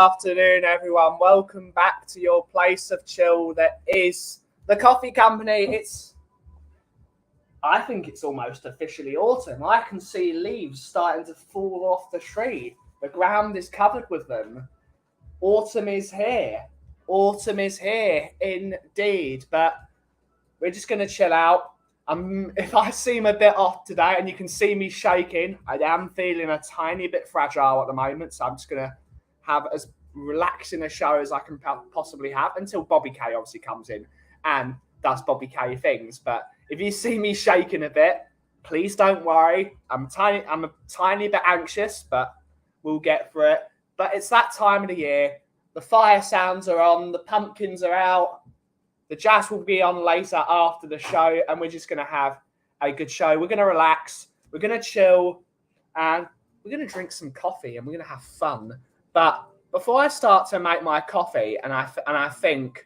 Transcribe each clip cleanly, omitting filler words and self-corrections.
afternoon, everyone. Welcome back to your place of chill that is the Kauffie Company. I think it's almost officially autumn. I can see leaves starting to fall off the tree. The ground is covered with them. Autumn is here. Autumn is here, indeed. But we're just going to chill out. If I seem a bit off today and you can see me shaking, I am feeling a tiny bit fragile at the moment. So I'm just going to have as relaxing a show as I can possibly have until Bobby K obviously comes in and does Bobby K things. But if you see me shaking a bit, please don't worry. I'm a tiny bit anxious, but we'll get through it. But it's that time of the year. The fire sounds are on. The pumpkins are out. The jazz will be on later after the show, and we're just going to have a good show. We're going to relax. We're going to chill, and we're going to drink some coffee, and we're going to have fun. But before I start to make my coffee, and I think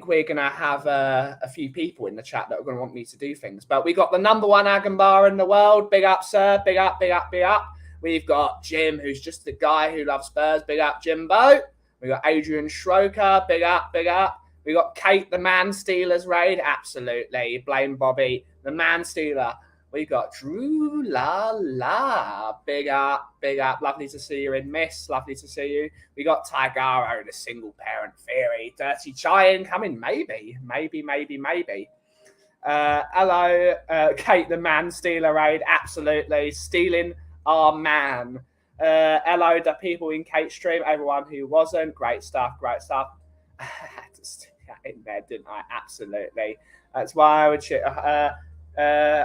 we're going to have a few people in the chat that are going to want me to do things. But we got the number one Agan bar in the world. Big up, sir. Big up, big up, big up. We've got Jim, who's just the guy who loves Spurs. Big up, Jimbo. We got Adrian Schroker. Big up, big up. We got Kate, the Man Stealers raid. Absolutely. Blame Bobby, the Man Stealer. We got Drew La. Big up, big up. Lovely to see you in Miss. Lovely to see you. We got Tigaro, the single parent theory. Dirty Giant coming. Maybe. Hello, Kate, the Man Stealer raid. Absolutely. Stealing our man. Hello, the people in Kate's stream. Everyone who wasn't. Great stuff. I had to stick that in there, didn't I? Absolutely. That's why I would share.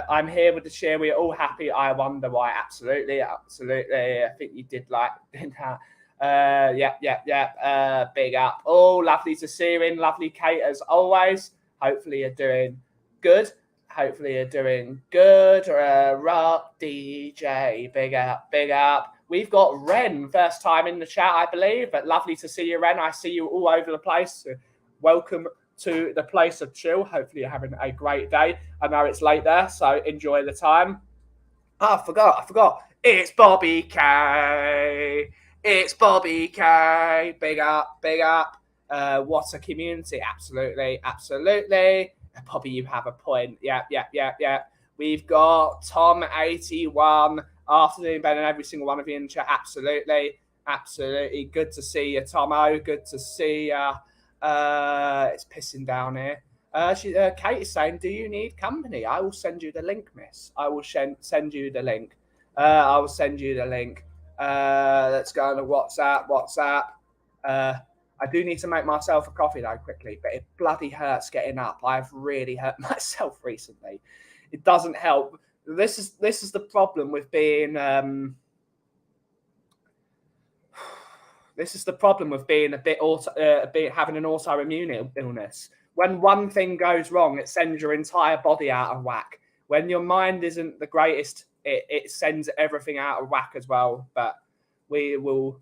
I'm here with the share. We're all happy. I wonder why. Absolutely. I think you did didn't I? Yeah. Big up. Oh, lovely to see you in. Lovely Kate as always. Hopefully you're doing good. Rock DJ. Big up. We've got Ren, first time in the chat, I believe. But lovely to see you, Ren. I see you all over the place. Welcome to the place of chill. Hopefully you're having a great day. I know it's late there, so enjoy the time. Oh, I forgot. It's Bobby K. Big up. What a community. Absolutely. Bobby, you have a point. Yeah. We've got Tom81. Afternoon, Ben, and every single one of you in the chat. Absolutely. Good to see you, Tomo. Good to see you. It's pissing down here. Kate is saying, do you need company? I will send you the link, miss. I will send you the link. Let's go on to WhatsApp. I do need to make myself a coffee, though, quickly, but it bloody hurts getting up. I've really hurt myself recently. It doesn't help. This is the problem with being having an autoimmune illness. When one thing goes wrong, it sends your entire body out of whack. When your mind isn't the greatest, it sends everything out of whack as well. But we're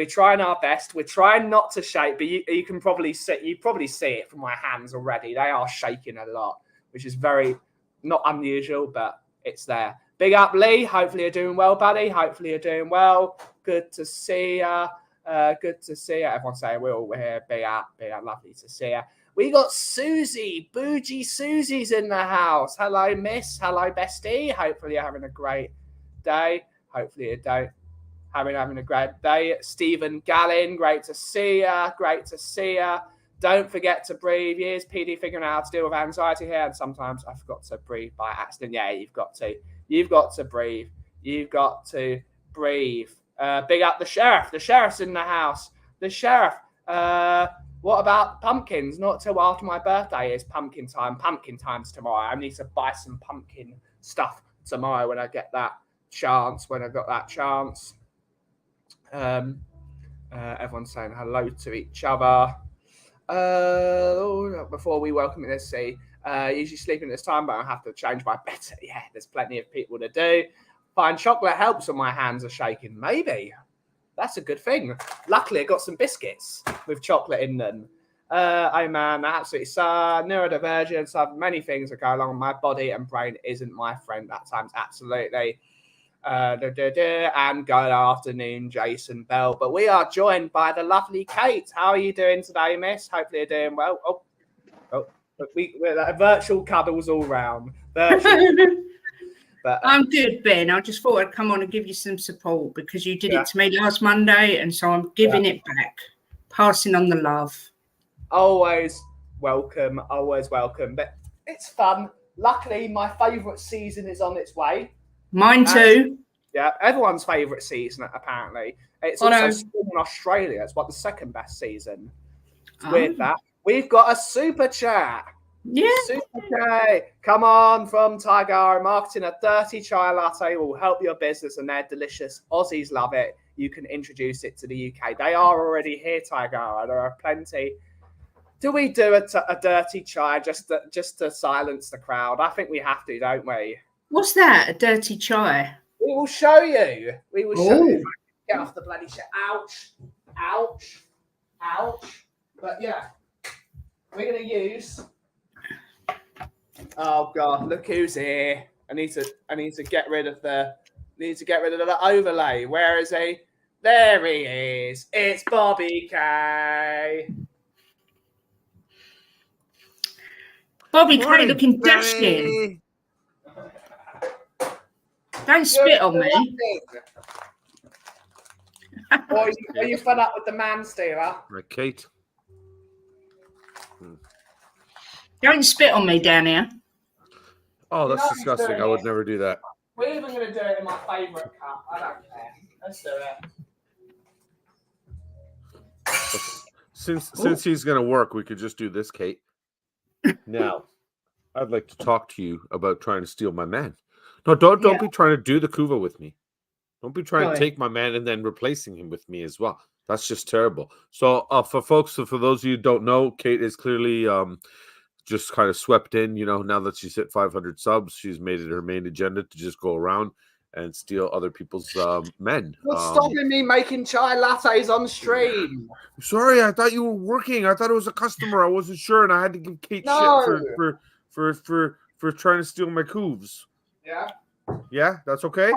trying our best. We're trying not to shake, but you can probably see it from my hands already. They are shaking a lot, which is very not unusual, but it's there. Big up, Lee. Hopefully you're doing well, buddy. Hopefully you're doing well. Good to see you. Everyone saying we're here. Big up. Lovely to see you. We got Susie. Bougie Susie's in the house. Hello, miss. Hello, bestie. Hopefully you're having a great day. Hopefully you don't. Having a great day. Stephen Gallin. Great to see you. Don't forget to breathe. Years PD figuring out how to deal with anxiety here. And sometimes I forgot to breathe by accident. Yeah, you've got to breathe. Big up the sheriff. The sheriff's in the house. The sheriff. What about pumpkins? Not till after my birthday is pumpkin time. Pumpkin time's tomorrow. I need to buy some pumpkin stuff tomorrow when I get that chance. Everyone's saying hello to each other. Before we welcome it, let's see. Usually sleeping at this time, but I have to change my bed. Yeah, there's plenty of people to do. Fine chocolate helps when my hands are shaking. Maybe. That's a good thing. Luckily, I got some biscuits with chocolate in them. Oh man, absolutely. So neurodivergence, I have many things that go along with my body and brain isn't my friend at times. Absolutely. And good afternoon, Jason Bell. But we are joined by the lovely Kate. How are you doing today, miss? Hopefully you're doing well. We're virtual cuddles all round. I'm good, Ben. I just thought I'd come on and give you some support because you did it to me last Monday, and so I'm giving it back, passing on the love. Always welcome. But it's fun. Luckily, my favourite season is on its way. Mine too. Yeah, everyone's favourite season, apparently. It's also still in Australia. It's the second best season. It's weird that. We've got a super chat. Yeah. Super chat. Come on from Tiger Marketing. A dirty chai latte will help your business and they're delicious. Aussies love it. You can introduce it to the UK. They are already here, Tiger. There are plenty. Do we do a dirty chai just to silence the crowd? I think we have to, don't we? What's that? A dirty chai? We will show you. We will show you. Get off the bloody shit. Ouch. Ouch. Ouch. But yeah, we're going to use... Oh, God, look who's here. I need to get rid of the overlay. Where is he? There he is. It's Bobby K. Bobby K looking dashing. Don't spit on me. Or are you fed up with the man stealer? Right, Kate. Don't spit on me down here. Oh, that's disgusting. I would never do that. We're even going to do it in my favourite cup. I don't care. Let's do it. Since he's going to work, we could just do this, Kate. Now, I'd like to talk to you about trying to steal my man. No, don't be trying to do the Kuva with me. Don't be trying to take my man and then replacing him with me as well. That's just terrible. So, for those of you who don't know, Kate is clearly just kind of swept in. Now that she's hit 500 subs, she's made it her main agenda to just go around and steal other people's men. What's stopping me making chai lattes on stream? Sorry, I thought you were working. I thought it was a customer. I wasn't sure, and I had to give Kate shit for trying to steal my couves. Yeah, that's okay.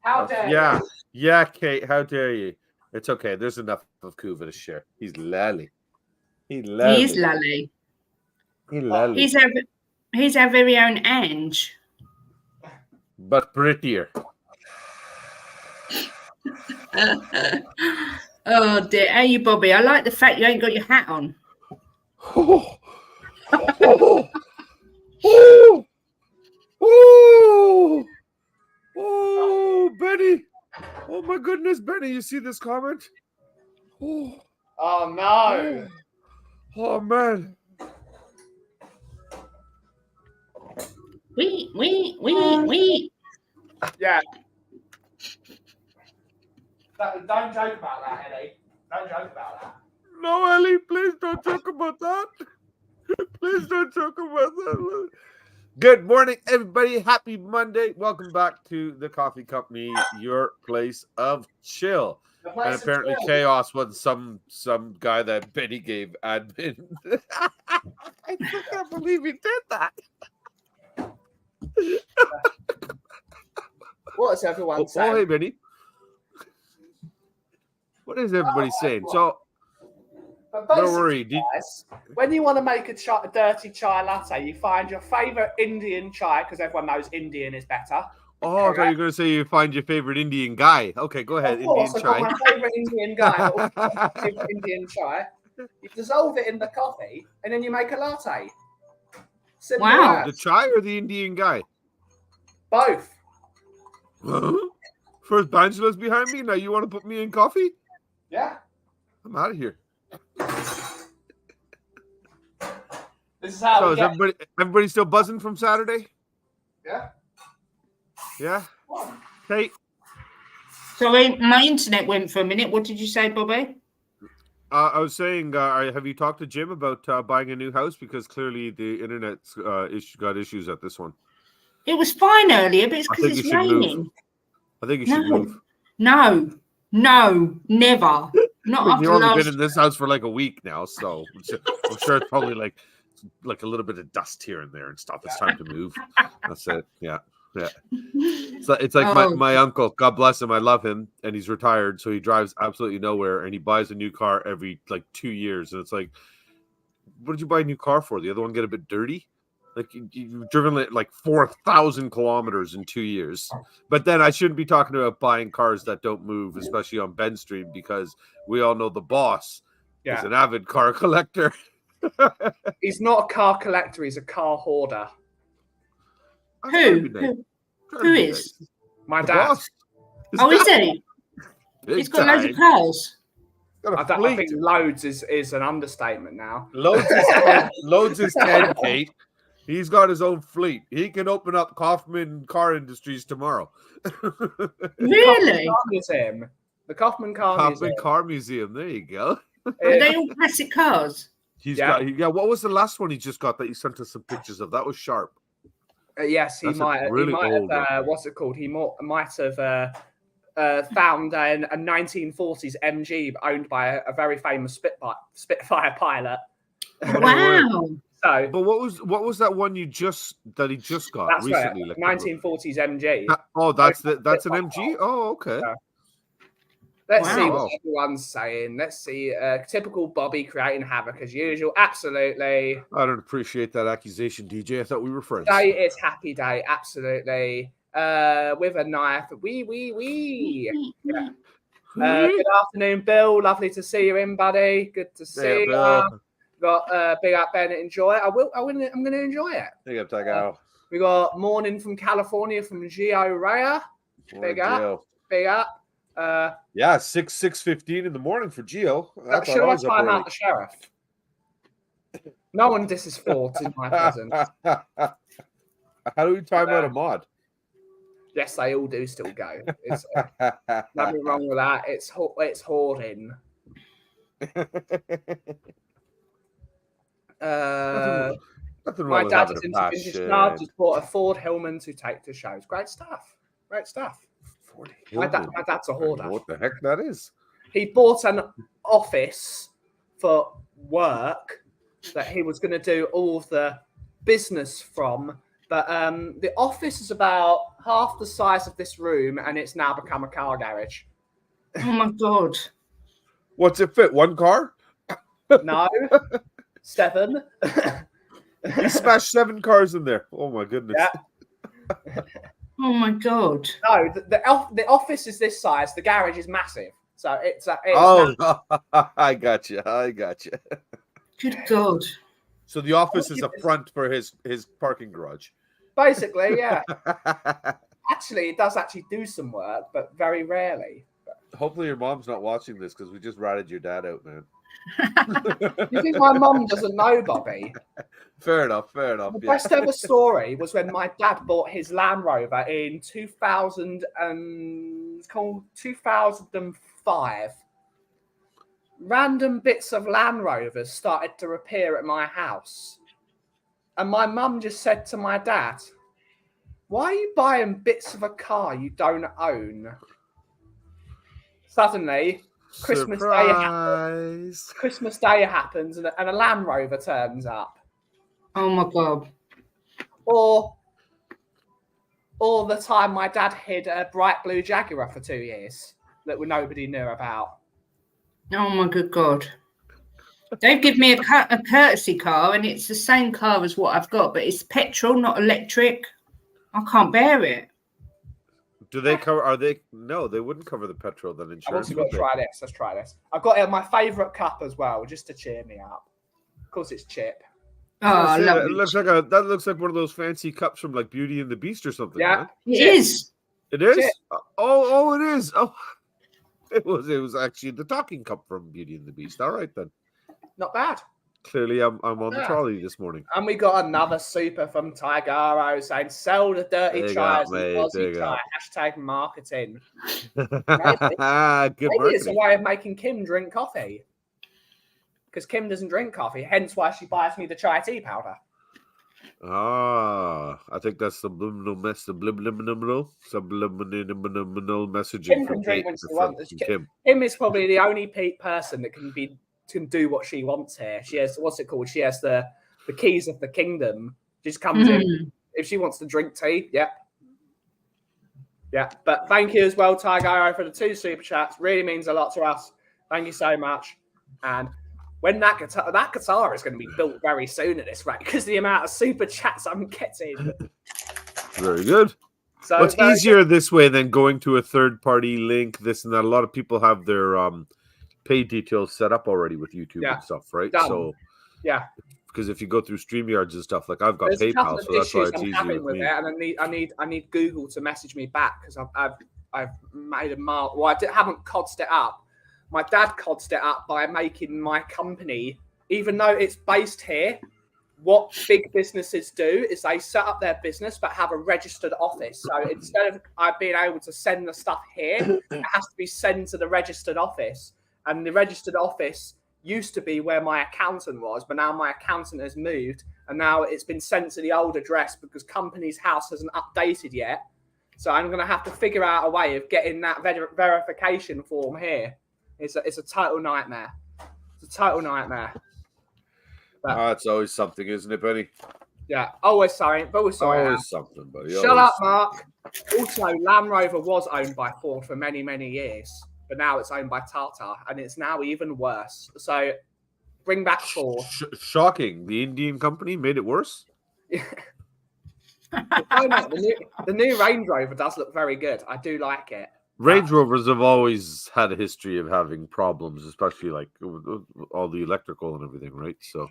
How dare you? Yeah, Kate. How dare you? It's okay. There's enough of Kuva to share. He's lally. He is lally. He's our very own Ange. But prettier. Oh dear. How are you, Bobby? I like the fact you ain't got your hat on. Oh, Benny. Oh, my goodness, Benny. You see this comment? Oh no. Oh, man. We. Yeah. Don't joke about that, Ellie. Don't joke about that. No, Ellie, please don't joke about that. Please don't joke about that. Good morning, everybody. Happy Monday. Welcome back to the Coffee Company, your place of chill. And apparently chaos was some guy that Benny gave admin. I can't believe he did that. What is everyone saying? Oh, hey, Benny. What is everybody saying? So, don't worry. Guys, when you want to make a dirty chai latte, you find your favourite Indian chai, because everyone knows Indian is better. Oh, I thought you were going to say you find your favourite Indian guy. Okay, go ahead. Of course, Indian chai. my favourite Indian guy. My favourite Indian chai. You dissolve it in the coffee, and then you make a latte. Simple Wow. The chai or the Indian guy? Both. First Bangela's behind me. Now you want to put me in coffee? Yeah. I'm out of here. This is how. So is everybody still buzzing from Saturday? Yeah. Yeah. Kate. Sorry, my internet went for a minute. What did you say, Bobby? I was saying, have you talked to Jim about buying a new house? Because clearly the internet's got issues at this one. It was fine earlier, but it's because it's raining. I think you should move. No, never. Not after You've only been in this house for like a week now, so I'm sure it's probably like a little bit of dust here and there and stuff. It's time to move. That's it. Yeah. Yeah. So it's like my uncle, God bless him, I love him, and he's retired, so he drives absolutely nowhere, and he buys a new car every like 2 years, and it's like, what did you buy a new car for? The other one get a bit dirty? Like you've driven like 4,000 kilometers in 2 years. But then I shouldn't be talking about buying cars that don't move, especially on Ben Street, because we all know the boss is an avid car collector. He's not a car collector, he's a car hoarder. Who is? My dad. Oh, is he? He's got loads of cars. I think loads is an understatement now. Loads is 10, Kate. He's got his own fleet. He can open up Kaufman Car Industries tomorrow. Really? The Kaufman Car Museum. There you go. Are they all classic cars? He's got. What was the last one he just got that he sent us some pictures of? That was sharp. Yes, he might have. What's it called? He might have found a 1940s MG owned by a very famous Spitfire pilot. Wow. So, but what was that one he just got recently? Right, 1940s MG. That's an MG. Oh, okay. Yeah. Let's see what everyone's saying. Let's see. Typical Bobby creating havoc as usual. Absolutely. I don't appreciate that accusation, DJ. I thought we were friends. It's happy day. Absolutely. With a knife. Wee. Yeah. Good afternoon, Bill. Lovely to see you in, buddy. Good to see you. Got Big Up Bennett. Enjoy it. I'm going to enjoy it. Big up, Tago. We got morning from California from Gio Raya. Big up. 6:15 in the morning for Gio. Should I time out the sheriff? No one disses Ford in my presence. How do we time out a mod? Yes, they all do still go. It's nothing wrong with that. It's hoarding. Nothing wrong my with dad having is a into vintage passion. cars. Just bought a Ford Hillman to take to shows. Great stuff. My dad's a hoarder. What the heck that is? He bought an office for work that he was going to do all of the business from. But the office is about half the size of this room, and it's now become a car garage. Oh, my God. What's it fit? One car? No. 7. He smashed 7 cars in there. Oh, my goodness. Yeah. Oh, my God. No, the office is this size. The garage is massive. So it's I got you. Good God. So the office is a front for his parking garage. Basically, yeah. Actually, it does actually do some work, but very rarely. Hopefully your mom's not watching this because we just ratted your dad out, man. You think my mom doesn't know, Bobby? Fair enough. The best ever story was when my dad bought his Land Rover in 2005. Random bits of Land Rovers started to appear at my house. And my mum just said to my dad, "Why are you buying bits of a car you don't own?" Suddenly, Christmas Day happens and a Land Rover turns up. Oh, my God. Or the time my dad hid a bright blue Jaguar for 2 years that nobody knew about. Oh, my good God. They've given me a courtesy car, and it's the same car as what I've got, but it's petrol, not electric. I can't bear it. Do they cover? No, they wouldn't cover the petrol then insurance. I've also got to try this. Let's try this. I've got my favourite cup as well, just to cheer me up. Of course, it's Chip. Oh, lovely. It looks like one of those fancy cups from like Beauty and the Beast or something. Yeah, man. It is. It is. Chip. Oh, it is. Oh, it was actually the talking cup from Beauty and the Beast. All right then. Not bad. Clearly, I'm on the trolley this morning. And we got another super from Tigaro saying, "Sell the dirty tries and Aussie tie." # marketing. Good Maybe marketing. it's a way of making Kim drink coffee. Because Kim doesn't drink coffee, hence why she buys me the chai tea powder. I think that's subliminal messaging from Kate. Kim is probably the only person that can do what she wants here. She has She has the keys of the kingdom. Just comes in if she wants to drink tea. Yep. Yeah, but thank you as well, Tiger, for the 2 super chats. Really means a lot to us. Thank you so much. And when that guitar is going to be built very soon at this rate because the amount of super chats I'm getting. Very good. So well, it's easier this way than going to a third-party link, this and that. A lot of people have their pay details set up already with YouTube and stuff, right? Done. So yeah, because if you go through StreamYards and stuff, like I've got there's a couple PayPal, of so that's why issues it's I'm easier having with with me. it, and I need Google to message me back because I've made a mark. Well, haven't codsed it up. My dad codsed it up by making my company, even though it's based here. What big businesses do is they set up their business but have a registered office. So instead of I being able to send the stuff here, it has to be sent to the registered office. And the registered office used to be where my accountant was, but now my accountant has moved and now it's been sent to the old address because company's house hasn't updated yet. So I'm going to have to figure out a way of getting that verification form here. It's a total nightmare. It's a total nightmare. It's always something, isn't it, Benny? Yeah, always something, but we're sorry. Always something, buddy. Shut up, Mark. Also, Land Rover was owned by Ford for many, many years, but now it's owned by Tata, and it's now even worse. So, bring back Ford. Shocking. The Indian company made it worse? The new Range Rover does look very good. I do like it. Range Rovers have always had a history of having problems, especially like with all the electrical and everything, right? So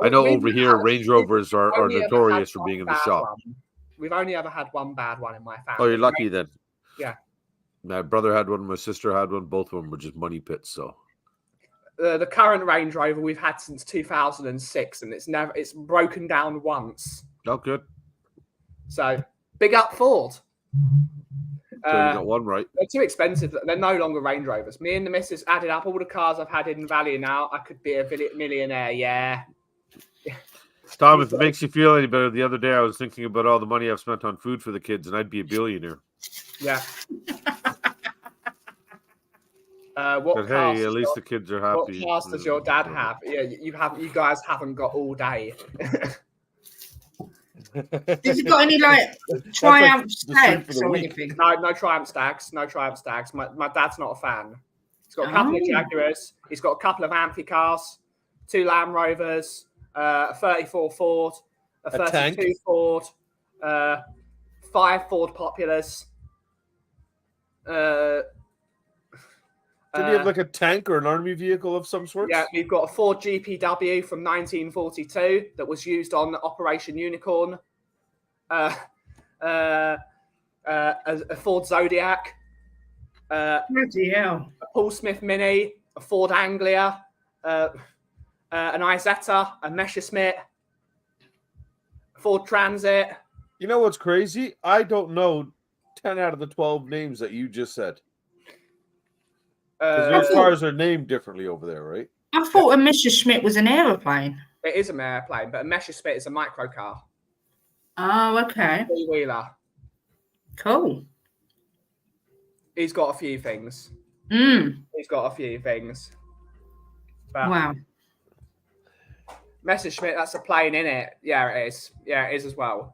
I know over here Range Rovers are notorious for being in the shop. We've only ever had one bad one in my family. Oh, you're lucky then. Yeah. My brother had one, my sister had one. Both of them were just money pits. So the current Range Rover we've had since 2006, and it's broken down once. Oh, good. So big up Ford. So you got one right. They're too expensive. They're no longer Range Rovers. Me and the missus added up all the cars I've had in value now. I could be a millionaire. Yeah. Tom, if it makes you feel any better, the other day I was thinking about all the money I've spent on food for the kids, and I'd be a billionaire. Yeah. Hey, at least the kids are happy. What cars does your dad have? Yeah, you guys haven't got all day. Have you got any like Triumph Stags or anything? No Triumph Stags. No Triumph Stags. My dad's not a fan. He's got a couple of Jaguars. He's got a couple of Amphi cars, 2 Land Rovers, a 34 Ford, a 32 Ford, 5 Ford Populars. Did he have like a tank or an army vehicle of some sort? Yeah, we've got a Ford GPW from 1942 that was used on Operation Unicorn. A Ford Zodiac. Bloody hell. A Paul Smith Mini, a Ford Anglia, an Isetta, a Messerschmitt, Ford Transit. You know what's crazy? I don't know 10 out of the 12 names that you just said. Because those cars are named differently over there, right? I thought a Messerschmitt was an aeroplane. It is an airplane, but a Messerschmitt is a microcar. Oh, okay. Three-wheeler. Cool. He's got a few things. He's got a few things. But wow. Messerschmitt, that's a plane, innit? Yeah, it is. Yeah, it is as well.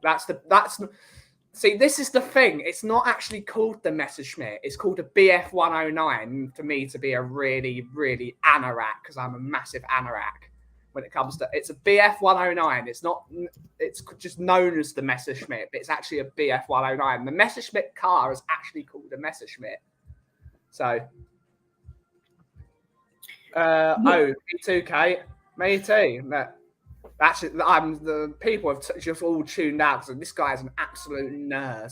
See, this is the thing. It's not actually called the Messerschmitt. It's called a BF 109 for me to be a really, really anorak, because I'm a massive anorak when it comes to... It's a BF 109. It's not... It's just known as the Messerschmitt, but it's actually a BF 109. The Messerschmitt car is actually called a Messerschmitt. So... me too, Kate. Me too. Actually, the people have just all tuned out because this guy is an absolute nerd.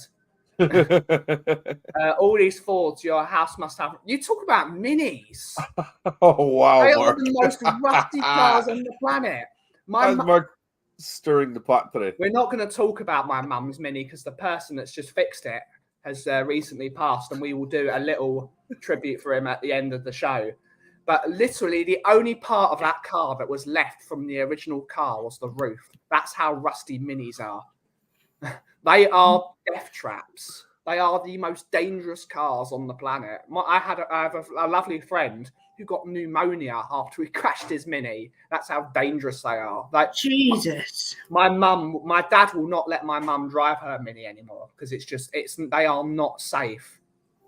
All these Fords your house must have. You talk about minis. Oh wow! They Mark. are the most rusty cars on the planet. Mark stirring the pot today. We're not going to talk about my mum's mini because the person that's just fixed it has recently passed, and we will do a little tribute for him at the end of the show. But literally, the only part of that car that was left from the original car was the roof. That's how rusty minis are. They are death traps. They are the most dangerous cars on the planet. I have a lovely friend who got pneumonia after he crashed his Mini. That's how dangerous they are. Like Jesus. my dad will not let my mum drive her Mini anymore because they are not safe.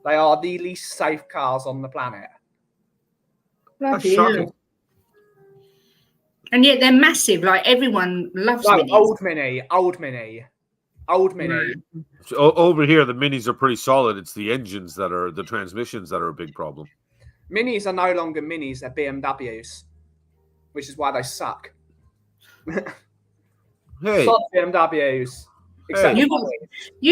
They are the least safe cars on the planet. Bloody hell. And yet they're massive. Like everyone loves Minis. Old Mini. So, over here, the Minis are pretty solid. It's the engines the transmissions that are a big problem. Minis are no longer Minis; they're BMWs, which is why they suck. Hey, Sod BMWs. Except you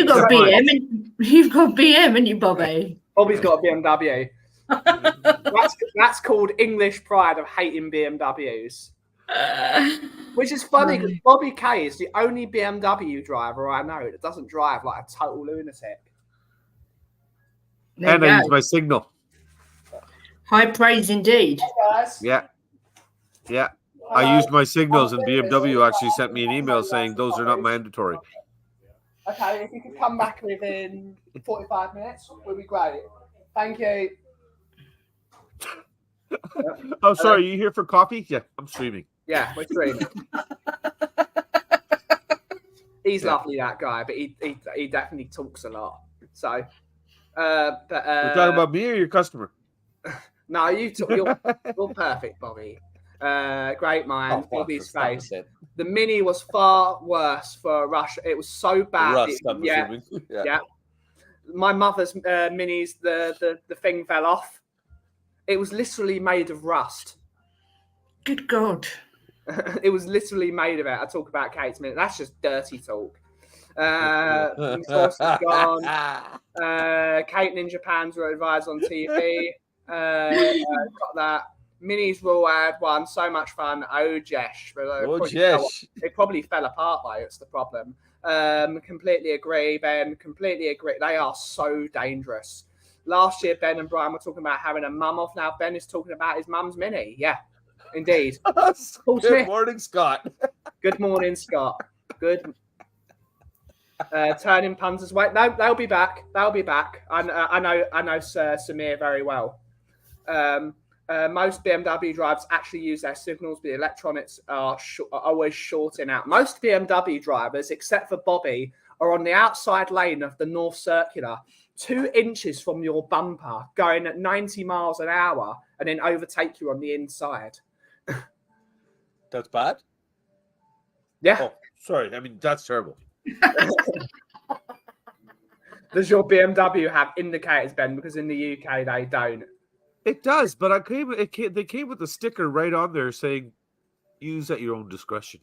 got BM and you've got BM and you, Bobby. Bobby's got a BMW. That's called English pride of hating BMWs. Which is funny because Bobby K is the only BMW driver I know that doesn't drive like a total lunatic. And I use my signal. High praise indeed. Hey guys. Yeah. I used my signals, and BMW actually sent me an email saying those are not mandatory. Okay, if you could come back within 45 minutes, would be great. Thank you. Oh, sorry, you here for coffee? Yeah, I'm streaming. Yeah, we're streaming. He's lovely, that guy, but he definitely talks a lot. So, We're talking about me or your customer? No, you're perfect, Bobby. Great mind. Bobby's face. The Mini was far worse for Russia. It was so bad. Rust, I'm assuming. Yeah. My mother's Minis, the thing fell off. It was literally made of rust. Good God. It was literally made of it. I talk about Kate's Mini. That's just dirty talk. Source is gone. Kate Ninja Pans were advised on TV. Got that. Minis Raw ad one. So much fun. Oh, Jesh. It probably fell apart, though. It's the problem. Completely agree, Ben. Completely agree. They are so dangerous. Last year, Ben and Brian were talking about having a mum off. Now Ben is talking about his mum's Mini. Yeah, indeed. Good morning, Scott. Good morning, Scott. Good. Turning punters. Wait, no, they'll be back. They'll be back. I know Sir Samir very well. Most BMW drivers actually use their signals, but the electronics are always shorting out. Most BMW drivers, except for Bobby, are on the outside lane of the North Circular, 2 inches from your bumper, going at 90 miles an hour, and then overtake you on the inside. That's bad? Yeah. Oh, sorry. I mean, that's terrible. Does your BMW have indicators, Ben? Because in the UK, they don't. It does, but they came with a sticker right on there saying, use at your own discretion.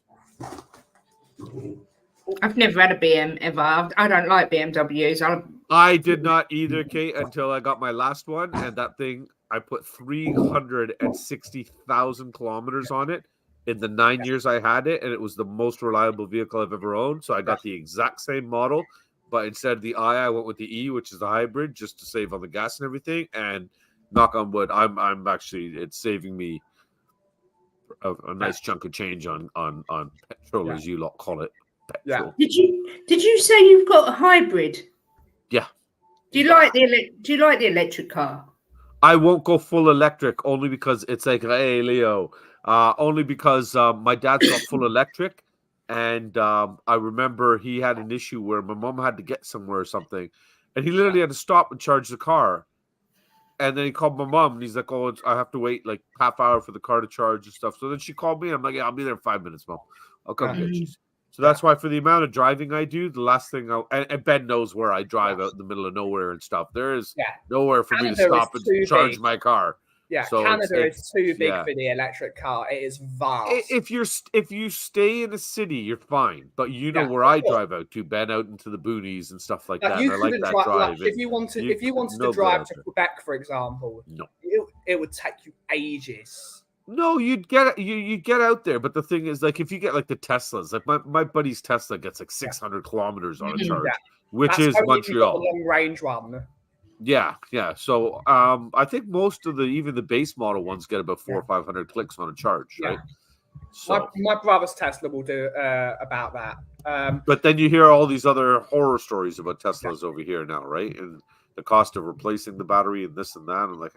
I've never had a BM ever. I don't like BMWs. I did not either, Kate, until I got my last one, and that thing, I put 360,000 kilometers on it in the 9 years I had it, and it was the most reliable vehicle I've ever owned. So I got the exact same model, but instead of the I went with the E, which is the hybrid, just to save on the gas and everything. And knock on wood, I'm actually, it's saving me a nice chunk of change on petrol, as you lot call it. Petrol. Yeah. Did you say you've got a hybrid? Yeah. Do you like the electric car? I won't go full electric only because it's like, hey, Leo. Only because my dad's got full electric, and I remember he had an issue where my mom had to get somewhere or something, and he literally had to stop and charge the car. And then he called my mom, and he's like, "Oh, I have to wait like half hour for the car to charge and stuff." So then she called me. I'm like, "Yeah, I'll be there in 5 minutes, Mom. I'll come get you." So that's why, for the amount of driving I do, the last thing and Ben knows where I drive out in the middle of nowhere and stuff. There is nowhere for me to stop and charge my car. Yeah, so Canada is too big for the electric car. It is vast. If you stay in a city, you're fine. But you know where I drive out to, Ben, out into the boonies and stuff like that. You I like that drive. drive. If you wanted to drive to Quebec, for example, no, it would take you ages. No, you'd get out there, but the thing is, like, if you get like the Teslas, like my buddy's Tesla gets like 600 kilometers on a charge, which is Montreal. The long range one. Yeah. So I think most of even the base model ones get about 400 or 500 clicks on a charge, right? So my brother's Tesla will do about that. But then you hear all these other horror stories about Teslas over here now, right? And the cost of replacing the battery and this and that, and like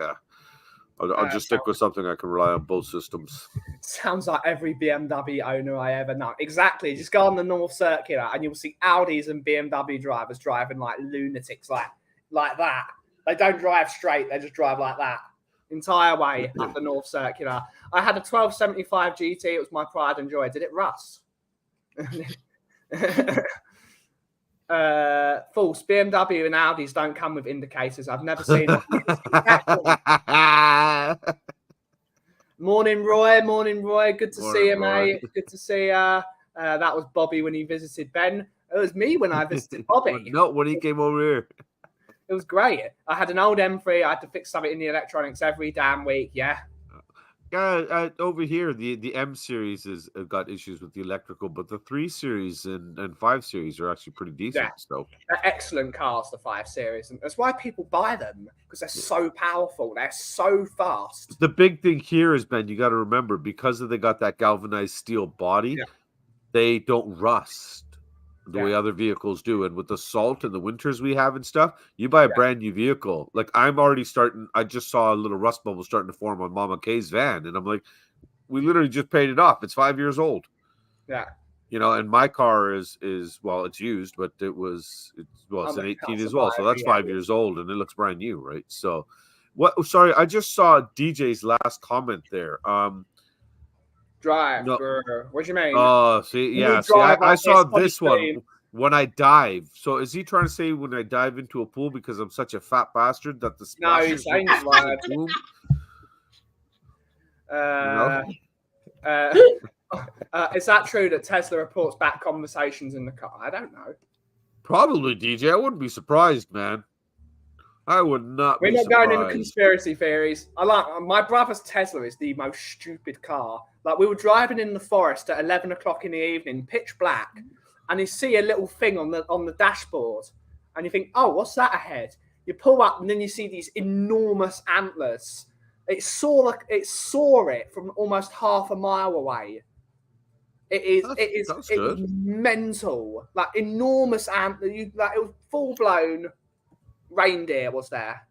I'll just stick with something I can rely on both systems. Sounds like every BMW owner I ever know. Exactly. Just go on the North Circular and you'll see Audis and BMW drivers driving like lunatics, like that. They don't drive straight. They just drive like that. Entire way up the North Circular. I had a 1275 GT. It was my pride and joy. Did it rust? False. BMW and Audis don't come with indicators. I've never seen it. Morning, Roy. Morning, Roy. Good to see you, mate. Good to see you. That was Bobby when he visited Ben. It was me when I visited Bobby. Not when he came over here. It was great. I had an old M3. I had to fix something in the electronics every damn week. Yeah. Over here, the M series has got issues with the electrical, but the 3 series and 5 series are actually pretty decent. Yeah. So They're excellent cars, the 5 series, and that's why people buy them, because they're so powerful. They're so fast. The big thing here is, Ben, you got to remember, because they got that galvanized steel body, they don't rust the way other vehicles do. And with the salt and the winters we have and stuff, you buy a brand new vehicle. Like I'm already starting. I just saw a little rust bubble starting to form on Mama K's van, and I'm like, we literally just paid it off. It's 5 years old. Yeah. You know, and my car is well, it's used, but it's an 18 as well. So that's 5 years old, and it looks brand new, right? So, sorry, I just saw DJ's last comment there. Drive. No. What do you mean? Oh, see, I saw this one when I dive. So is he trying to say when I dive into a pool because I'm such a fat bastard that the no, he's saying is that true that Tesla reports back conversations in the car? I don't know. Probably, DJ. I wouldn't be surprised, man. I would not. We're not going into conspiracy theories. My brother's Tesla is the most stupid car. Like we were driving in the forest at 11 o'clock in the evening, pitch black, and you see a little thing on the dashboard, and you think, "Oh, what's that ahead?" You pull up, and then you see these enormous antlers. It saw it from almost half a mile away. It was mental, like enormous antler. It was full blown. Reindeer was there.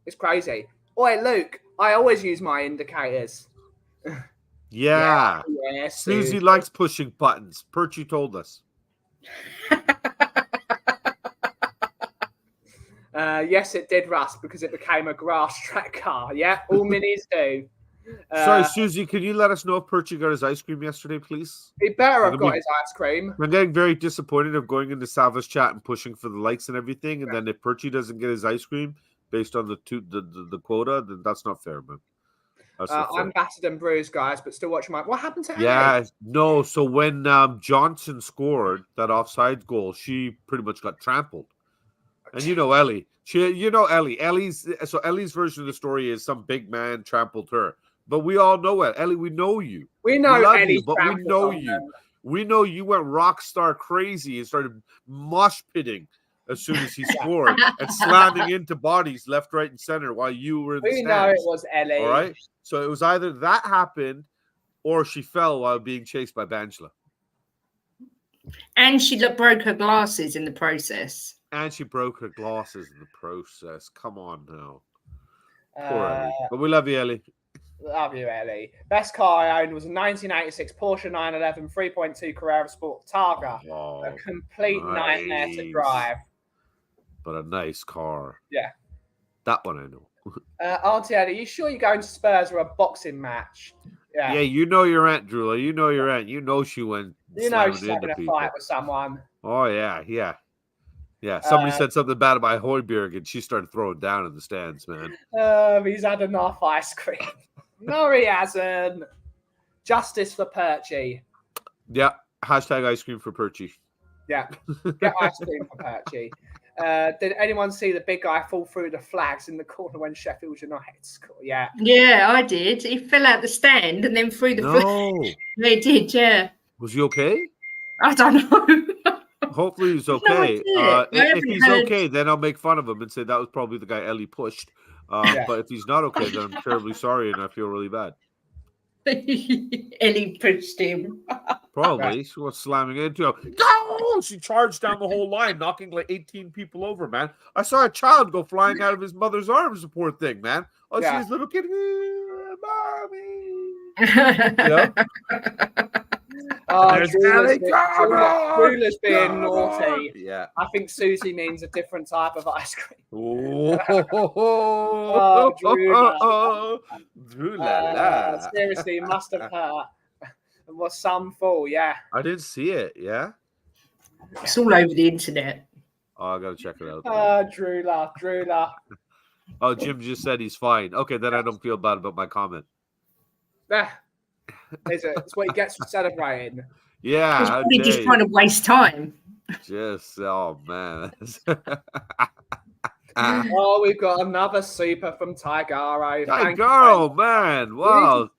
It's crazy. Oi, Luke, I always use my indicators. Yeah. Susie likes pushing buttons. Perchy told us. Yes, it did rust because it became a grass track car. Yeah, all minis do. Sorry, Susie, can you let us know if Perchy got his ice cream yesterday, please? He better have got his ice cream. I'm getting very disappointed of going into Salva's chat and pushing for the likes and everything, and then if Perchy doesn't get his ice cream based on the quota, then that's not fair, man. I'm battered and bruised, guys, but still watching what happened to Ellie? Yeah, no. So when Johnson scored that offside goal, she pretty much got trampled. And you know Ellie. Ellie's version of the story is some big man trampled her. But we all know it. Ellie, we know you. We know Ellie, but we know you. Them. We know you went rock star crazy and started mosh pitting as soon as he scored and slamming into bodies left, right, and center while you were in the stands. We know it was Ellie. All right? So it was either that happened or she fell while being chased by Bangela. And she broke her glasses in the process. Come on now. Poor Ellie. But we love you, Ellie. Love you, Ellie. Best car I owned was a 1986 Porsche 911 3.2 Carrera Sport Targa. Oh, a complete nightmare to drive. But a nice car. Yeah. That one I know. Auntie Ellie, are you sure you're going to Spurs or a boxing match? Yeah, you know your aunt, Drula. You know your aunt. You know she went. You know she's having a fight with someone. Oh, yeah. Somebody said something bad about Hoiberg, and she started throwing down in the stands, man. He's had enough ice cream. No, he hasn't. Justice for Perchy. Yeah. Hashtag ice cream for Perchy. Yeah. Get ice cream for Perchy. Did anyone see the big guy fall through the flags in the corner when Sheffield United scored? Yeah. Yeah, I did. He fell out the stand and then through the flags. They did, yeah. Was he okay? I don't know. Hopefully he's okay. If he's okay, then I'll make fun of him and say that was probably the guy Ellie pushed. But if he's not okay, then I'm terribly sorry and I feel really bad. Ellie pushed him. Probably. She was slamming into him. Go! She charged down the whole line, knocking like 18 people over, man. I saw a child go flying out of his mother's arms, the poor thing, man. I see his little kid. Mommy. You know? Drula's being naughty. Yeah. I think Susie means a different type of ice cream. Drula. Seriously, it must have hurt. It was some fool, yeah. I didn't see it, yeah? It's all over the internet. Oh, I gotta check it out. Drula. Oh, Jim just said he's fine. Okay, then I don't feel bad about my comment. It's what he gets for celebrating. Yeah. He's probably just trying to waste time. Oh man. We've got another super from Tigaro. Tigaro, man. Wow.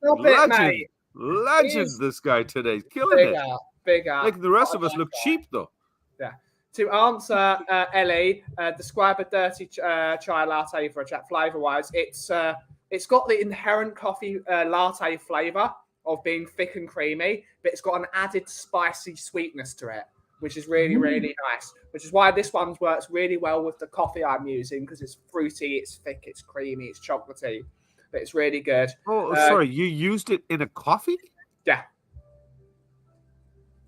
Legend, He's this guy today. Killing it. Bigger. Making the rest of us look cheap, though. Yeah. To answer Ellie, describe a dirty chai latte for a chat flavor-wise. It's got the inherent coffee latte flavor of being thick and creamy, but it's got an added spicy sweetness to it, which is really, really nice. Which is why this one works really well with the coffee I'm using, because it's fruity, it's thick, it's creamy, it's chocolatey, but it's really good. Oh, sorry, you used it in a coffee? Yeah.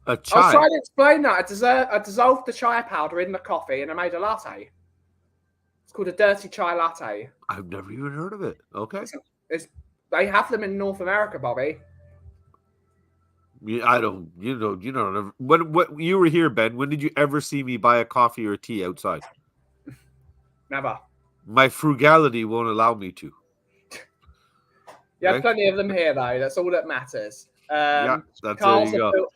A chai? I was trying to explain that. I dissolved the chai powder in the coffee and I made a latte. It's called a dirty chai latte. I've never even heard of it. Okay. They have them in North America, Bobby. I don't. You know. What you were here, Ben? When did you ever see me buy a coffee or a tea outside? Never. My frugality won't allow me to. You have plenty of them here, though. That's all that matters. There you go. Built,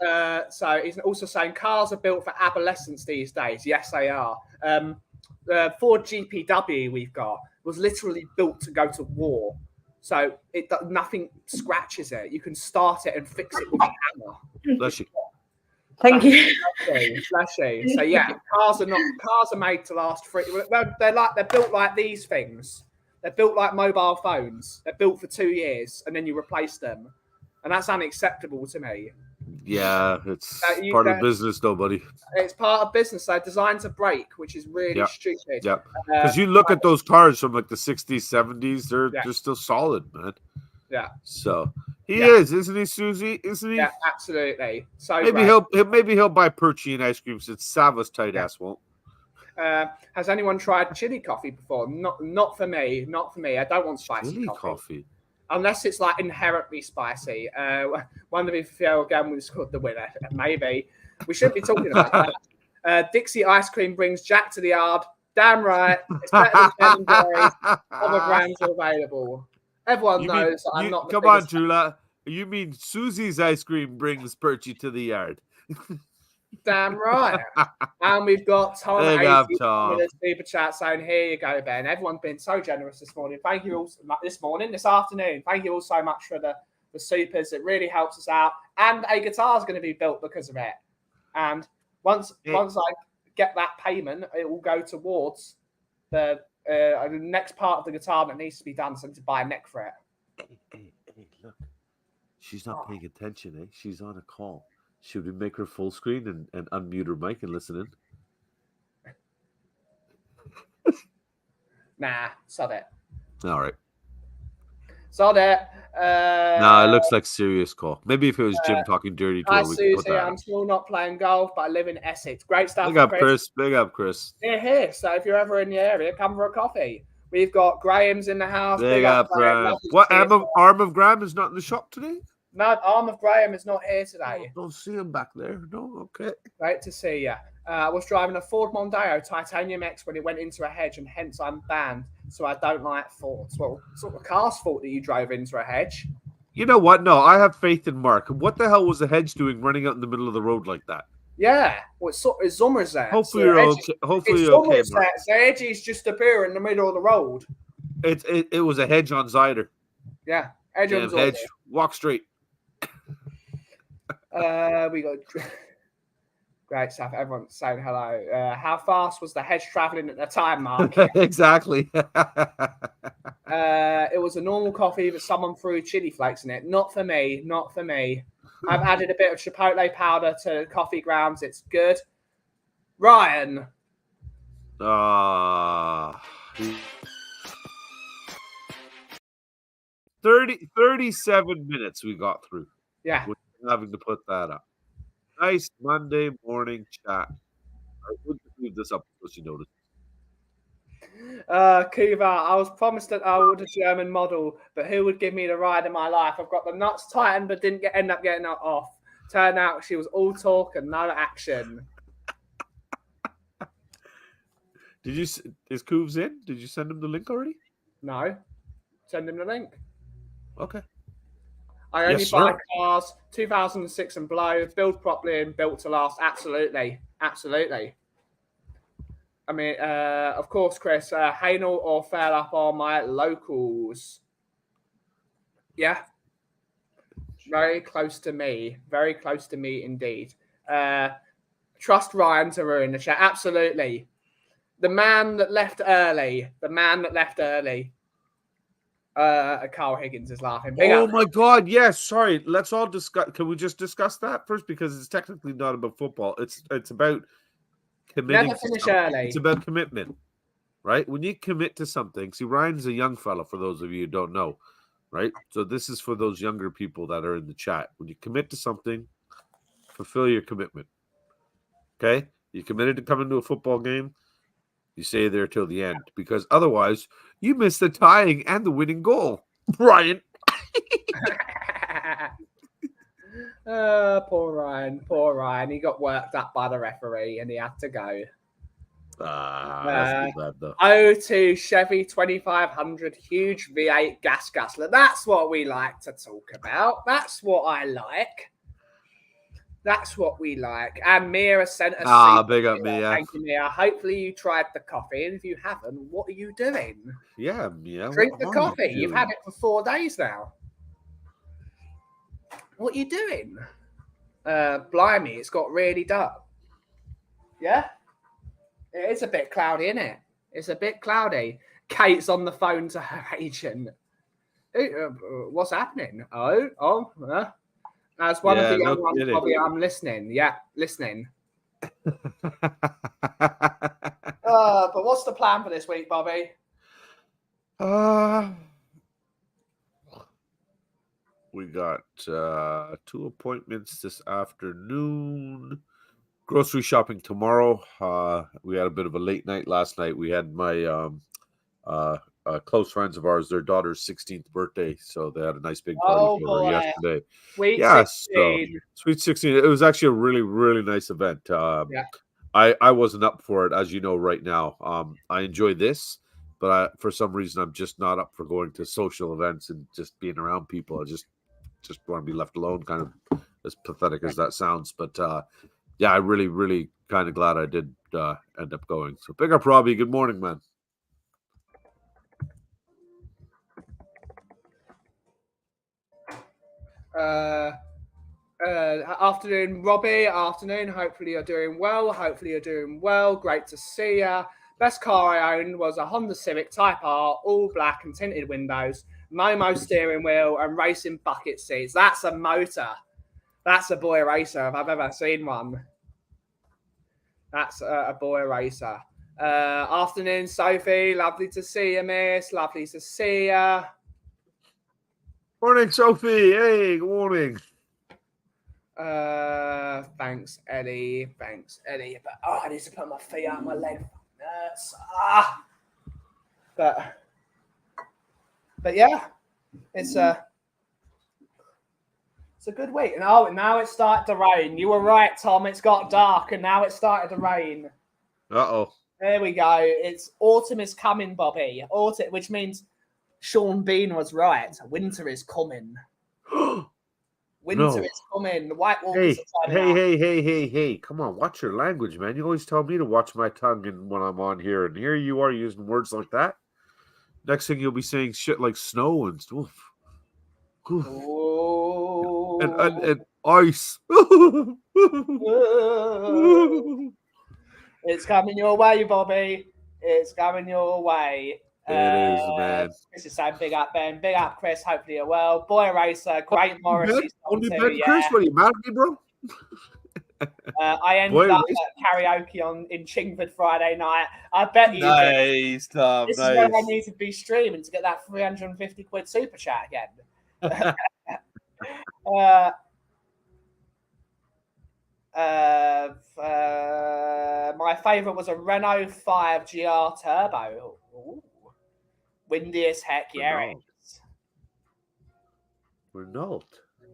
so he's also saying cars are built for adolescents these days. Yes, they are. The Ford GPW we've got was literally built to go to war. So nothing scratches it. You can start it and fix it with a hammer. Bless you. Thank you. Bless you. So yeah, cars are made to last free. They're built like these things. They're built like mobile phones. They're built for 2 years and then you replace them. And that's unacceptable to me. Yeah, it's part of business, though, buddy. It's part of business. They're designed to break, which is really stupid. Yeah, because you look at those cars from like the 60s, 70s, they're still solid, man. Yeah. So he is, isn't he, Susie? Isn't he? Yeah, absolutely. So maybe he'll buy Perchian ice cream since Sava's tight ass won't. Has anyone tried chili coffee before? Not for me. Not for me. I don't want spicy chili coffee. Unless it's like inherently spicy. One of the Fiel again was called the winner. Maybe. We shouldn't be talking about that. Dixie Ice Cream brings Jack to the yard. Damn right. It's better than Ben & Jerry's. Other brands are available. Everyone knows that I'm not the Come on, Jula. You mean Susie's ice cream brings Perchy to the yard? Damn right. And we've got Tom with a super chat saying, here you go, Ben. Everyone's been so generous this morning. Thank you all this afternoon. Thank you all so much for the supers. It really helps us out. And a guitar is going to be built because of it. And once I get that payment, it will go towards the next part of the guitar that needs to be done, so to buy a neck for it. Hey, look. She's not paying attention, eh? She's on a call. Should we make her full screen and unmute her mic and listen in? Nah, sod it. All right. Sod it. No, it looks like serious call. Maybe if it was Jim talking dirty to her, we could put that. I'm still not playing golf, but I live in Essex. Great stuff. Big up, Chris. Big up, Chris. Here. So if you're ever in the area, come for a coffee. We've got Graham's in the house. Big up, Graham. What, Arm of Graham is not in the shop today? No, Arm of Graham is not here today. Don't see him back there. No, okay. Great to see you. I was driving a Ford Mondeo Titanium X when it went into a hedge, and hence I'm banned. So I don't like Fords. Well, it's not the car's fault that you drove into a hedge. You know what? No, I have faith in Mark. What the hell was the hedge doing running out in the middle of the road like that? Yeah, well, it's Sommerset. Hopefully you're okay. Hopefully you're okay, Mark. The hedges just appear in the middle of the road. It was a hedge on Zyder. Yeah, hedge on Zyder. Hedge. Walk straight. We got Great stuff. Everyone's saying hello. How fast was the hedge traveling at the time, Mark? Exactly. It was a normal coffee, but someone threw chili flakes in it. Not for me. Not for me. I've added a bit of chipotle powder to coffee grounds. It's good. Ryan. 37 minutes we got through. Yeah. Without having to put that up. Nice Monday morning chat. I wouldn't leave this up because you noticed. Kuva, I was promised that I would a German model, but who would give me the ride of my life? I've got the nuts tightened, but didn't end up getting it off. Turned out she was all talk and no action. Is Coovs in? Did you send him the link already? No. Send him the link. Okay. I only buy cars 2006 and below, build properly and built to last. Absolutely. Absolutely. I mean, of course, Chris, Hainel or Fairlap are my locals. Yeah. Very close to me. Very close to me indeed. Trust Ryan to ruin the chat. Absolutely. The man that left early. The man that left early. Carl Higgins is laughing. My God! Yes. Sorry. Let's all discuss. Can we just discuss that first? Because it's technically not about football. It's about committing. Never finish early. It's about commitment, right? When you commit to something. See, Ryan's a young fella. For those of you who don't know, right? So this is for those younger people that are in the chat. When you commit to something, fulfill your commitment. Okay, you committed to coming to a football game. You stay there till the end, because otherwise you miss the tying and the winning goal. Ryan. Poor Ryan. Poor Ryan. He got worked up by the referee and he had to go. That's too bad, though. 02 Chevy 2500 huge V8 gas guzzler. That's what we like to talk about. That's what I like. That's what we like. And Mia sent us. Big up Mia. Thank you, Mia. Hopefully you tried the coffee. And if you haven't, what are you doing? Yeah, Mia. Drink the coffee. You've had it for 4 days now. What are you doing? Blimey, it's got really dark. Yeah? It is a bit cloudy, isn't it? It's a bit cloudy. Kate's on the phone to her agent. What's happening? As one of the young ones, Bobby, I'm listening. Yeah, listening. But what's the plan for this week, Bobby? We got 2 appointments this afternoon. Grocery shopping tomorrow. We had a bit of a late night last night. We had my close friends of ours, their daughter's 16th birthday, so they had a nice big party for her yesterday. Sweet 16. Sweet 16. It was actually a really, really nice event. I wasn't up for it, as you know, right now. I enjoy this, but for some reason, I'm just not up for going to social events and just being around people. I just want to be left alone, kind of as pathetic as that sounds. But yeah, I really, really kind of glad I did end up going. So big up, Robbie. Good morning, man. Afternoon, Robbie. Afternoon. Hopefully you're doing well. Great to see ya. Best car I owned was a Honda Civic Type R, all black and tinted windows, Momo steering wheel and racing bucket seats. That's a motor. That's a boy racer if I've ever seen one. That's a boy racer. Afternoon, Sophie. Lovely to see you, miss. Lovely to see ya. Morning, Sophie. Hey, good morning. Thanks, Eddie. But I need to put my feet out my leg. But yeah, it's a good week. And now it started to rain. You were right, Tom. It's got dark, and now it started to rain. There we go. It's autumn is coming, Bobby. Autumn, which means Sean Bean was right. Winter is coming. Winter is coming. The White Walkers are turning up. Hey. Come on, watch your language, man. You always tell me to watch my tongue when I'm on here. And here you are using words like that. Next thing you'll be saying shit like snow and stuff. And ice. It's coming your way, Bobby. It's coming your way. It is, man. Chris is saying big up, Ben. Big up, Chris. Hopefully you're well. Boy Racer, great Morrissey song Only too. Ben, Yeah. Chris, what are you mad at me, bro? I ended up at karaoke in Chingford Friday night. I bet you did. Nice, Tom. This is where I need to be streaming to get that 350 quid super chat again. My favourite was a Renault 5 GR Turbo. Ooh. Windy as heck, yeah. Renault.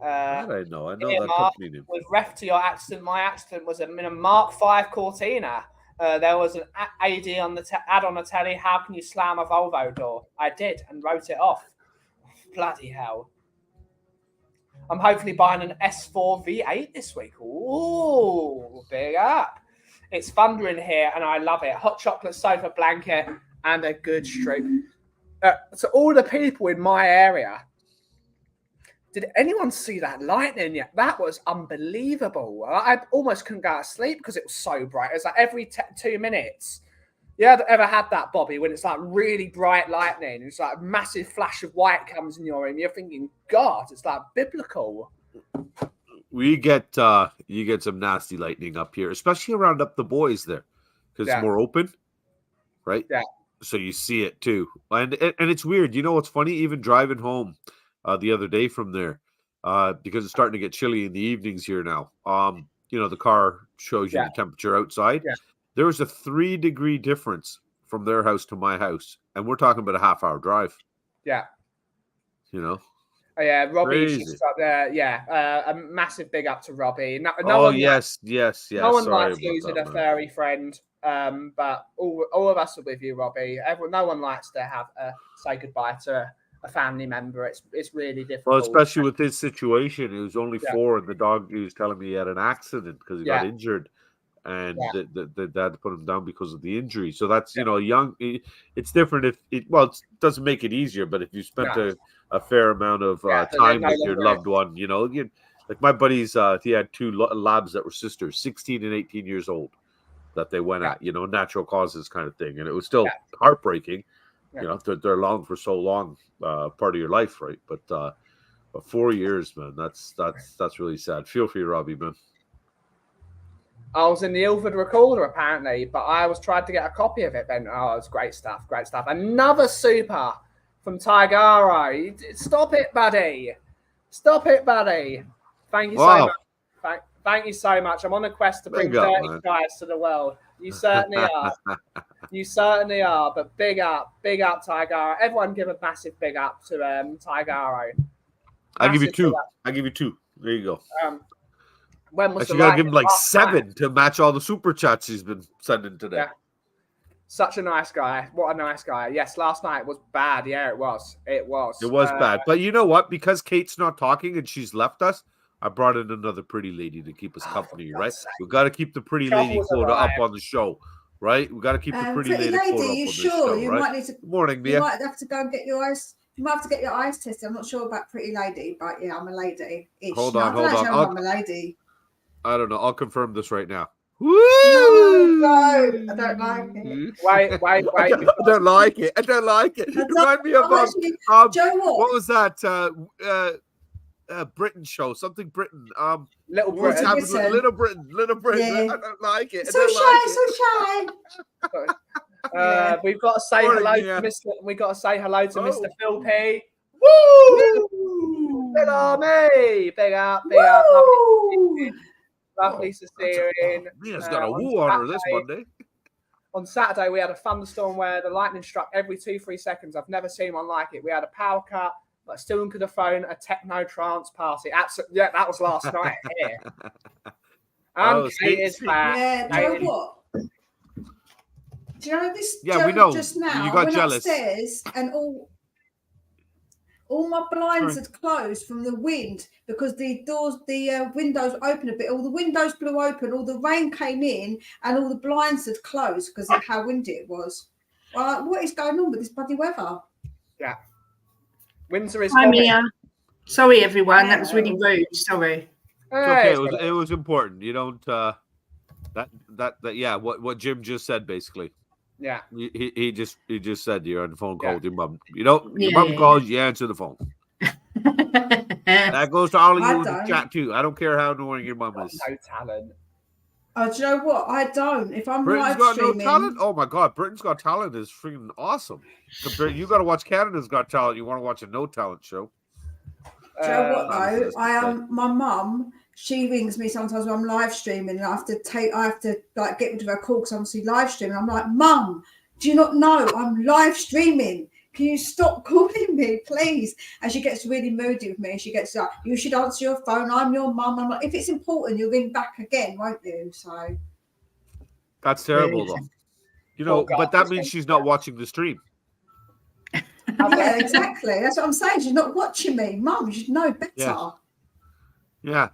That I know. I know that company name. With ref to your accident, my accident was in a Mark 5 Cortina. There was an AD on the ad on the telly. How can you slam a Volvo door? I did and wrote it off. Bloody hell. I'm hopefully buying an S4 V8 this week. Ooh, big up. It's thundering here and I love it. Hot chocolate sofa blanket and a good stream. So all the people in my area, did anyone see that lightning yet? That was unbelievable. I almost couldn't go to sleep because it was so bright. It was like every 2 minutes. You ever had that, Bobby, when it's like really bright lightning? It's like a massive flash of white comes in your room. You're thinking, God, it's like biblical. You get some nasty lightning up here, especially around up the boys there, because it's more open, right? Yeah. So you see it too, and it's weird. You know what's funny? Even driving home the other day from there, because it's starting to get chilly in the evenings here now. The car shows you the temperature outside. Yeah. There was a 3-degree difference from their house to my house, and we're talking about a half-hour drive. Yeah. Oh, yeah, Robbie's just up there. Yeah, a massive big up to Robbie. Yes. No one likes losing a furry friend, but all of us are with you, Robbie. No one likes to have say goodbye to a family member. It's really difficult. Well, especially with this situation, he was only 4, and the dog, he was telling me he had an accident because he got injured. And the dad put him down because of the injury. So that's, young. It's different if it doesn't make it easier, but if you spent a fair amount of time with your loved one, like my buddies, he had 2 labs that were sisters, 16 and 18 years old, that they went at, natural causes kind of thing. And it was still heartbreaking. They're long for so long, part of your life, right? But 4 years, man, that's really sad. Feel for you, Robbie, man. I was in the Ilford recorder, apparently, but I was trying to get a copy of it, Ben. Oh, it's great stuff, great stuff. Another super from Tigaro. Stop it, buddy. Stop it, buddy. Thank you so much. Thank you so much. I'm on a quest to bring dirty guys to the world. You certainly are. You certainly are. But big up, Tigaro. Everyone give a massive big up to Tigaro. I'll give you 2. I'll give you 2. There you go. When was you gotta give him like 7 to match all the super chats he's been sending today. Yeah. Such a nice guy. What a nice guy. Yes, last night was bad. Yeah, it was. It was bad. But you know what? Because Kate's not talking and she's left us, I brought in another pretty lady to keep us company, right? We've got to keep the pretty lady quota up on the show, right? We've got to keep the pretty lady quota up on the show, you right? might need to, Good morning, Mia. You might have to go and get your eyes. You might have to get your eyes tested. I'm not sure about pretty lady, but yeah, I'm a lady. Hold on. I'm a lady. I don't know. I'll confirm this right now. Woo! No, I don't like it. Wait. I don't like it. Remind me of Joe, what was that? Britain show, something Britain. Little Britain. Little Britain. Yeah. I don't like it. So shy. We've got to say hello to Mr. We got to say hello to Mr. Phil P. Woo! Big up, me. Big up. Lovely to see you in. Mia's got a woo on her this Monday. On Saturday, we had a thunderstorm where the lightning struck every 2-3 seconds. I've never seen one like it. We had a power cut, but still could have thrown a techno trance party. Absolutely, yeah, that was last night here. Kate is back. Yeah, you know what? Do you know this? Yeah, we know. Just now, you got I went jealous. Upstairs and all my blinds had closed from the wind because the windows opened a bit. All the windows blew open, all the rain came in, and all the blinds had closed because of how windy it was. What is going on with this bloody weather? Yeah. Windsor is Hi, Mia. Sorry, everyone. That was really rude. Sorry. okay. It's It was important. You don't yeah. What Jim just said basically. yeah. He just said you're on the phone call Yeah. with your mum. You know, your Yeah. mum calls, you answer the phone. That goes to all of I you in the don't. chat too. I don't care how annoying your mum is. No talent. Oh, do you know what? I don't. If I'm Britain's live got streaming, no talent. Oh my god, Britain's Got Talent is freaking awesome. You got to watch Canada's Got Talent. You want to watch a no talent show? do you know what Honestly, though? that's I the am. My mum. She rings me sometimes when I'm live streaming, and I have to like get rid of her call because I'm obviously live streaming. I'm like, Mum, do you not know I'm live streaming? Can you stop calling me, please? And she gets really moody with me. She gets like, you should answer your phone. I'm your mum. I'm like, if it's important, you'll ring back again, won't you? So That's terrible though. You know, God, but that means she's not watching the stream. yeah, exactly. That's what I'm saying. She's not watching me, Mum. You should know better. Yes. Yeah.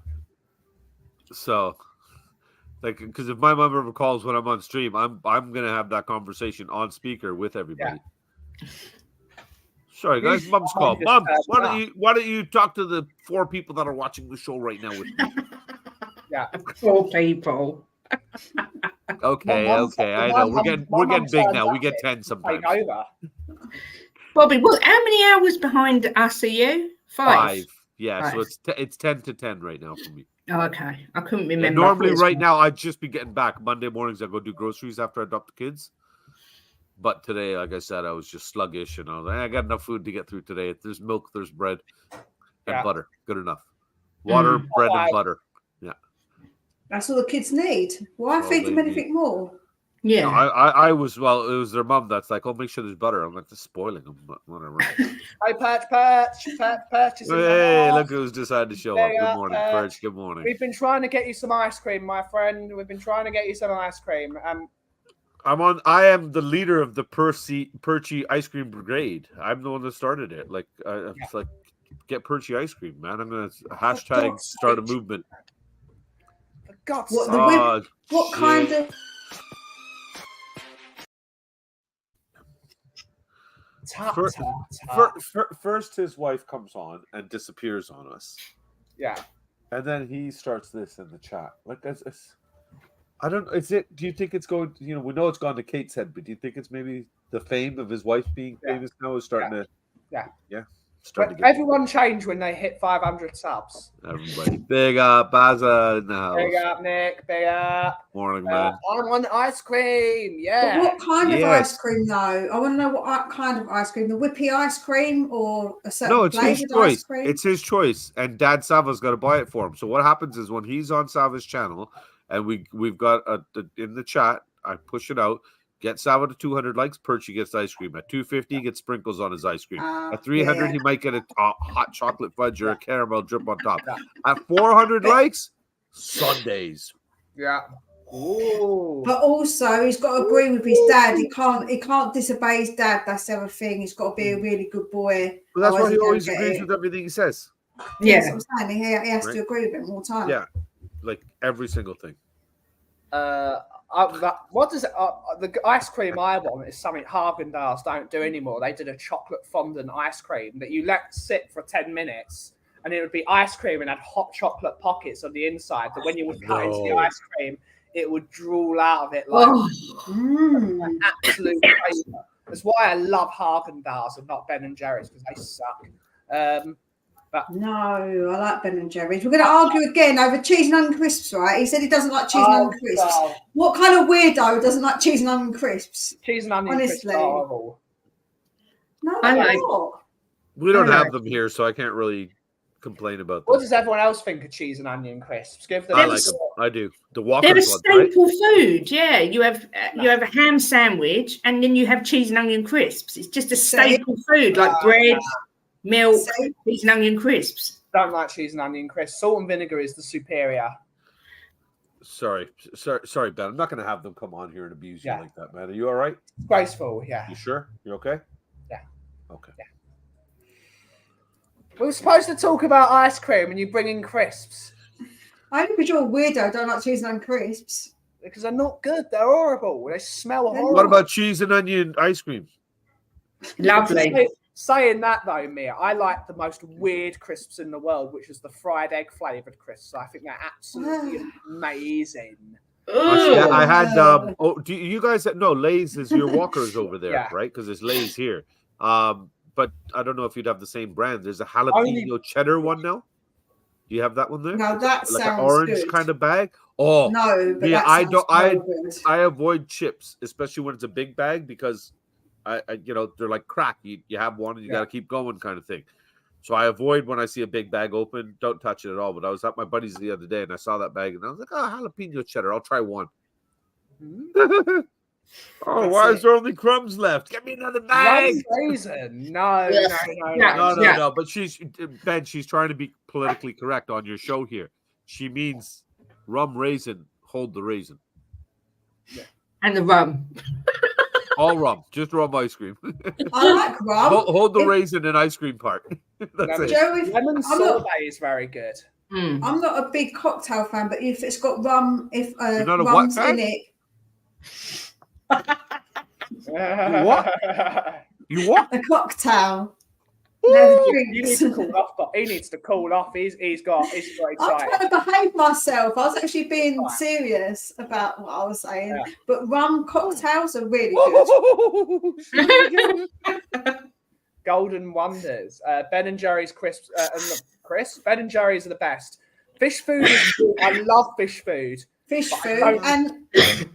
So, like, because if my mom ever calls when I'm on stream, I'm gonna have that conversation on speaker with everybody. Yeah. Sorry, guys. Mom's call. Mom, why don't you talk to the 4 people that are watching the show right now with me? Yeah, 4 people. Okay. I know we're getting big now. We get 10 sometimes. Over. Bobby, how many hours behind us are you? 5. Yeah, 5. so it's 10 to 10 right now for me. Oh, okay, I couldn't remember. And normally, right now, I'd just be getting back. Monday mornings, I go do groceries after I drop the kids. But today, like I said, I was just sluggish, and I was like, I got enough food to get through today. There's milk, there's bread, and butter. Good enough. Water, bread, and butter. Yeah. That's all the kids need. Why feed them anything more? Yeah. No, I was, it was their mum that's like, oh, make sure there's butter. I'm like, just spoiling them, but whatever. Hey, Perch. Hey, look who's decided to show up. Good morning, Perch. Good morning. We've been trying to get you some ice cream, my friend. We've been trying to get you some ice cream. I am the leader of the Perchy ice cream brigade. I'm the one that started it. Like, it's like, get Perchy ice cream, man. I'm gonna hashtag start a movement. For God's sake. What kind of? First, his wife comes on and disappears on us. Yeah, and then he starts this in the chat. Like, I don't. Is it? Do you think it's going? You know, we know it's gone to Kate's head, but do you think it's maybe the fame of his wife being famous now is starting to? Yeah. Everyone change when they hit 500 subs. Everybody, big up, Baza in the house. Big up, Nick. Big up. Morning, man. I want ice cream. Yeah. But what kind of ice cream, though? I want to know what kind of ice cream. The whippy ice cream or a certain No, it's his choice. Ice cream? It's his choice, and Dad Sava's got to buy it for him. So what happens is when he's on Sava's channel, and we've got in the chat, I push it out. Get Sava to 200 likes, Perchy gets ice cream. At 250, he gets sprinkles on his ice cream. At 300, he might get a hot chocolate fudge or a caramel drip on top. At 400 likes, Sundays. Yeah. Ooh. But also, he's got to agree with his dad. He can't disobey his dad. That's the other thing. He's got to be a really good boy. Well, that's why he always agrees with everything he says. Yeah, that's what I'm saying. He has to agree with him all the time. Yeah, like every single thing. What does the ice cream I want is something Haagen-Dazs don't do anymore. They did a chocolate fondant ice cream that you let sit for 10 minutes, and it would be ice cream and had hot chocolate pockets on the inside. That when you would cut into the ice cream, it would drool out of it like an absolute flavor. That's why I love Haagen-Dazs and not Ben and Jerry's, because they suck. But no, I like Ben and Jerry's. We're going to argue again over cheese and onion crisps, right? He said he doesn't like cheese and onion crisps. God. What kind of weirdo doesn't like cheese and onion crisps? Cheese and onion crisps are horrible. No, they're not. We don't have them here, so I can't really complain about them. What does everyone else think of cheese and onion crisps? Give them. I like them. I do. The Walker's they're a staple food. Yeah, you have a ham sandwich, and then you have cheese and onion crisps. It's just a staple food like bread. Milk, cheese and onion crisps. Don't like cheese and onion crisps. Salt and vinegar is the superior. Sorry, Ben. I'm not going to have them come on here and abuse you like that, man. Are you all right? Graceful, yeah. You sure? You okay? Yeah. Okay. Yeah. We were supposed to talk about ice cream, and you bring in crisps. I think you're a weirdo. Don't like cheese and onion crisps because they're not good. They're horrible. They smell horrible. What about cheese and onion ice cream? Lovely. Saying that though, Mia, I like the most weird crisps in the world, which is the fried egg flavored crisps. I think they're absolutely amazing. I had. Do you guys know Lay's is your Walkers over there, right? Because there's Lay's here. But I don't know if you'd have the same brand. There's a jalapeno cheddar one now. Do you have that one there? No, that like sounds an orange good. kind of bag. Oh No, but yeah, that sounds good. I avoid chips, especially when it's a big bag, because I they're like crack. You have one and you got to keep going, kind of thing. So I avoid when I see a big bag open. Don't touch it at all. But I was at my buddy's the other day and I saw that bag and I was like, oh, jalapeno cheddar. I'll try one. Oh, why is there only crumbs left? Get me another bag. Raisin. No. But she's trying to be politically correct on your show here. She means rum raisin. Hold the raisin. Yeah. And the rum. All rum, just rum ice cream. I like rum. Hold the raisin and ice cream part. That's it. Joe, lemon sorbet is very good. I'm not a big cocktail fan, but if it's got rum, if not a rum's what fan? in it. You what? You what? A cocktail. You need to cool off. He needs to cool off. He's got excited. I'm trying to behave myself. I was actually being serious about what I was saying. Yeah. But rum cocktails are really good. Golden Wonders. Ben and Jerry's crisps. Ben and Jerry's are the best. Fish food is good. I love fish food. Fish food, and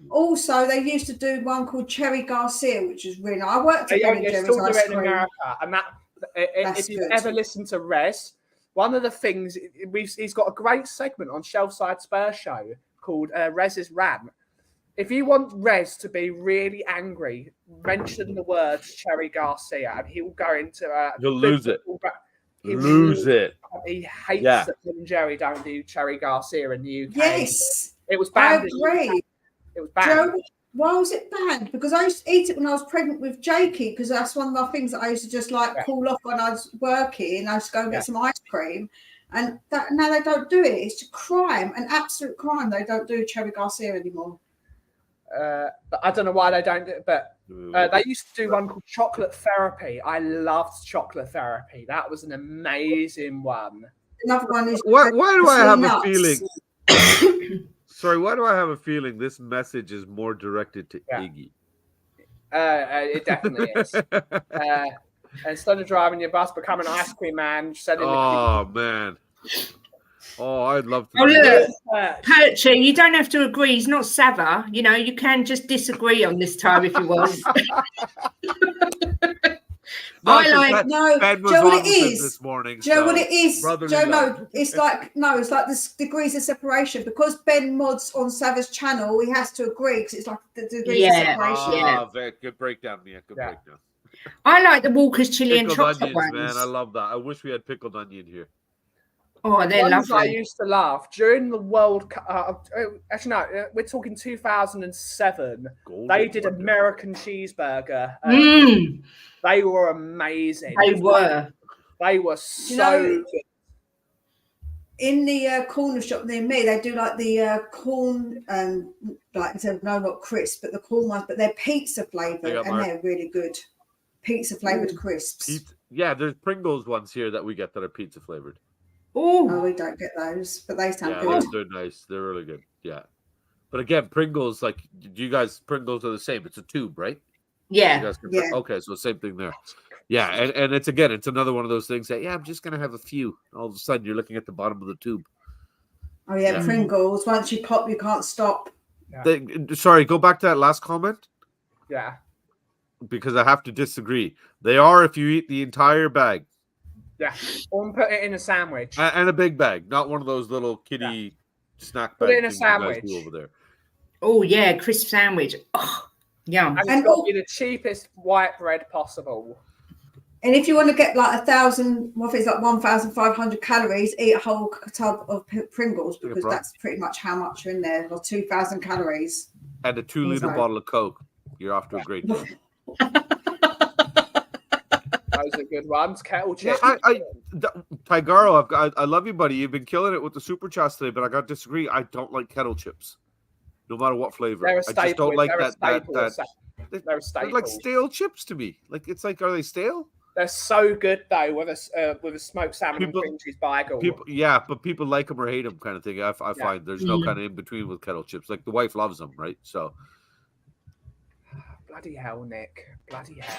also they used to do one called Cherry Garcia, which is really nice. I worked at Ben and Jerry's ice cream. In America, and that if you've ever listened to Rez, one of the things he's got a great segment on Shelfside Spurs show called Rez's Rant. If you want Rez to be really angry, mention the words Cherry Garcia, and he will go into you'll lose it. Lose it. He hates that Ben and Jerry don't do Cherry Garcia in the UK. Yes. It was banned. I agree. It was banned. Joe, why was it banned? Because I used to eat it when I was pregnant with Jakey, because that's one of the things that I used to just cool off when I was working. I used to go and get some ice cream. And now they don't do it. It's a crime, an absolute crime. They don't do Cherry Garcia anymore. But I don't know why they don't do it, but they used to do one called Chocolate Therapy. I loved Chocolate Therapy. That was an amazing one. Another one is why do I have a feeling? Sorry, why do I have a feeling this message is more directed to Iggy? It definitely is. Instead of driving your bus, become an ice cream man. Man. Oh, I'd love to. Oh, look, Perchy, you don't have to agree. He's not Sava. You know, you can just disagree on this time if you want. Ben was Joe, what it is is this morning. Joe, what it is, Joe, no, it's like the degrees of separation. Because Ben mods on Sava's channel, he has to agree because it's like the degrees of separation. Very good breakdown, Mia. Good breakdown. I like the Walker's chili and chocolate ones. Man, I love that. I wish we had pickled onion here. Oh, they're lovely. I used to love during the World Cup. Actually, no, we're talking 2007. They did American cheeseburger. They were amazing. They were so good. In the corner shop near me, they do like the corn, instead of not crisp, but the corn ones, but they're pizza flavored and they're really good. Pizza flavored crisps. There's Pringles ones here that we get that are pizza flavored. Oh, we don't get those, but they sound good. They're nice. They're really good. Yeah. But again, Pringles, Pringles are the same. It's a tube, right? Yeah. Okay, so same thing there. Yeah, and it's another one of those things that, I'm just going to have a few. All of a sudden, you're looking at the bottom of the tube. Oh, yeah, Pringles. Once you pop, you can't stop. Yeah. Sorry, go back to that last comment. Yeah. Because I have to disagree. They are if you eat the entire bag. Yeah, or put it in a sandwich. And a big bag, not one of those little kiddie snack bags. Put it in a sandwich. Over there. Oh, yeah, crisp sandwich. Oh, yum. And it's got to be the cheapest white bread possible. And if you want to get like 1,500 calories, eat a whole tub of Pringles, because that's pretty much how much are in there, or 2,000 calories. And a 2-liter bottle of Coke. You're off to a great day. Those are good ones. Kettle chips. Tigaro, I love you, buddy. You've been killing it with the super chats today, but I got to disagree. I don't like kettle chips, no matter what flavor. I just don't like that. They're a staple. They're like stale chips to me. Like, it's like, are they stale? They're so good though with a smoked salmon and cream cheese bagel. But people like them or hate them, kind of thing. I find there's no kind of in between with kettle chips. Like the wife loves them, right? So, bloody hell, Nick! Bloody hell!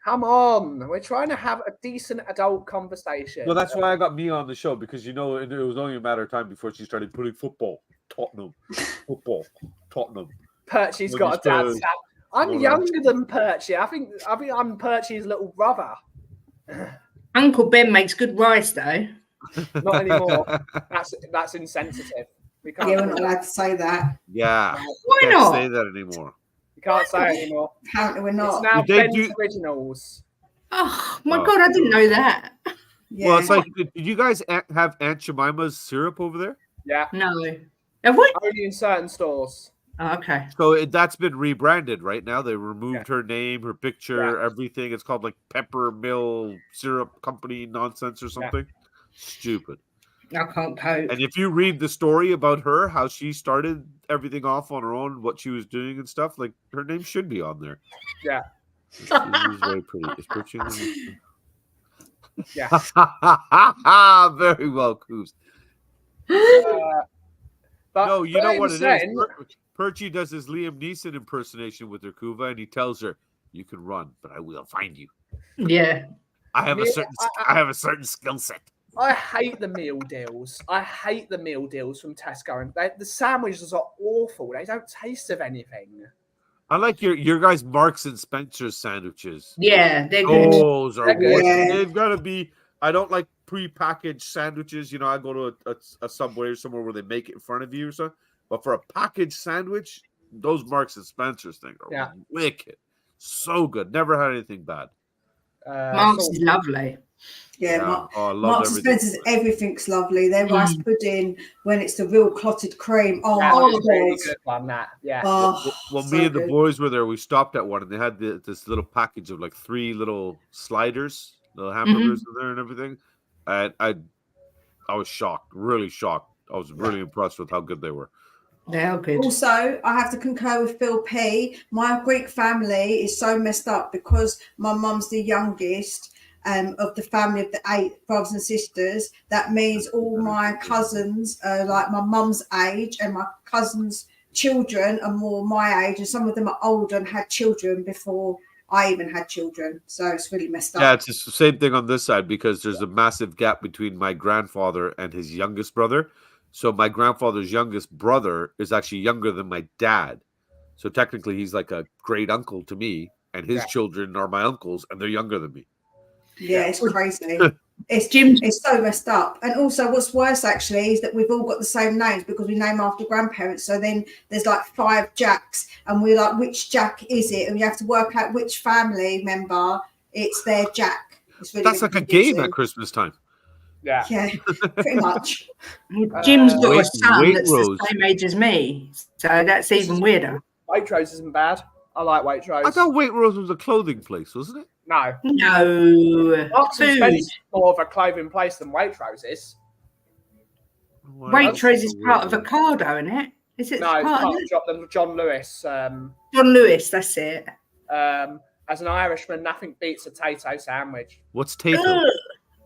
Come on, we're trying to have a decent adult conversation. Well, that's why I got Mia on the show, because it was only a matter of time before she started putting football, Tottenham. Perchy's got a dad. I'm younger than Perchy. I think I'm Perchy's little brother. Uncle Ben makes good rice, though. Not anymore. That's insensitive. We're not allowed to say that. Yeah. Why can't not say that anymore? You can't say it anymore. Apparently, we're not. It's now Ben's Originals. Oh my God! I didn't know that. Yeah. Well, it's like, did you guys have Aunt Jemima's syrup over there? Yeah. No. Have we? Only in certain stores. Oh, okay. So that's been rebranded right now. They removed her name, her picture, everything. It's called like Pepper Mill Syrup Company nonsense or something. Stupid. I can't cope. And if you read the story about her, how she started everything off on her own, what she was doing and stuff, like her name should be on there. Yeah. She's very pretty. Is pretty. Yeah. Very well, Coos. No, you know what it is. Perchy does his Liam Neeson impersonation with her, Kuva, and he tells her, "You can run, but I will find you." Yeah. I have a certain skill set. I hate the meal deals. I hate the meal deals from Tesco, and the sandwiches are awful. They don't taste of anything. I like your guys' Marks and Spencer's sandwiches. Yeah, they're good. Those are good. They've got to be. I don't like pre-packaged sandwiches. You know, I go to a Subway or somewhere where they make it in front of you or something. But for a packaged sandwich, those Marks and Spencer's thing are wicked. So good. Never had anything bad. Marks is lovely. Yeah, Marks and Spencer's, everything's lovely. Their rice pudding, when it's the real clotted cream. Oh, my really good one, that. Yeah. Well, me and the boys were there. We stopped at one, and they had this little package of like 3 little sliders, little hamburgers in there and everything. And I was shocked, really shocked. I was really impressed with how good they were. They are good. Also, I have to concur with Phil P. My Greek family is so messed up because my mum's the youngest of the family of the 8 brothers and sisters. That means all my cousins are like my mum's age, and my cousins' children are more my age, and some of them are older and had children before I even had children. So it's really messed up. Yeah, it's the same thing on this side because there's a massive gap between my grandfather and his youngest brother. So my grandfather's youngest brother is actually younger than my dad. So technically he's like a great uncle to me, and his children are my uncles, and they're younger than me. Yeah, it's crazy. It's so messed up. And also what's worse actually is that we've all got the same names because we name after grandparents. So then there's like 5 Jacks, and we're like, which Jack is it? And you have to work out which family member it's their Jack. It's really That's like a game at Christmas time. Yeah, pretty much. Jim's got a son that's the same age as me, so that's even weirder. Waitrose isn't bad. I like Waitrose. I thought Waitrose was a clothing place, wasn't it? No. Marks and Spencer is more of a clothing place than Waitrose is. Waitrose is part of Ocado, isn't it? Is it? No, it's part of John Lewis. John Lewis, that's it. As an Irishman, nothing beats a tato sandwich. What's tato?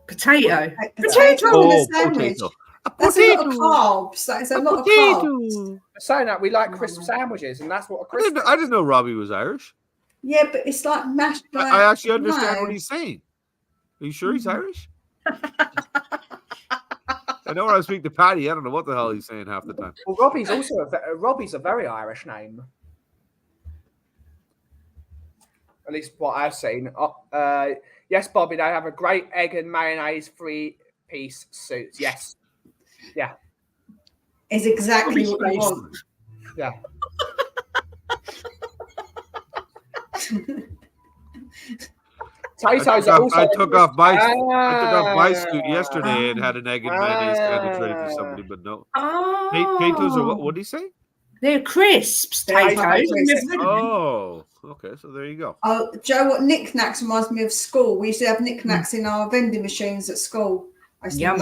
Potato. Potato in a sandwich. That's a lot of carbs. That's a lot of carbs. Saying that, we like crisp sandwiches, and that's what a crisp I didn't know Robbie was Irish. Yeah, but it's like mashed. I actually understand what he's saying. Are you sure he's Irish? I know when I speak to Patty, I don't know what the hell he's saying half the time. Well, Robbie's also Robbie's a very Irish name. At least what I've seen. Yes, Bobby, they have a great egg and mayonnaise 3-piece suit. Yes. Yeah. It's exactly what I want. Yeah. I took off my scoot yesterday and had an egg and mayonnaise sandwich ready for somebody, but no. Potatoes are what did he say? They're crisps, potatoes. Oh, okay. So there you go. Oh, Joe, what knickknacks reminds me of school. We used to have knickknacks in our vending machines at school. I used to love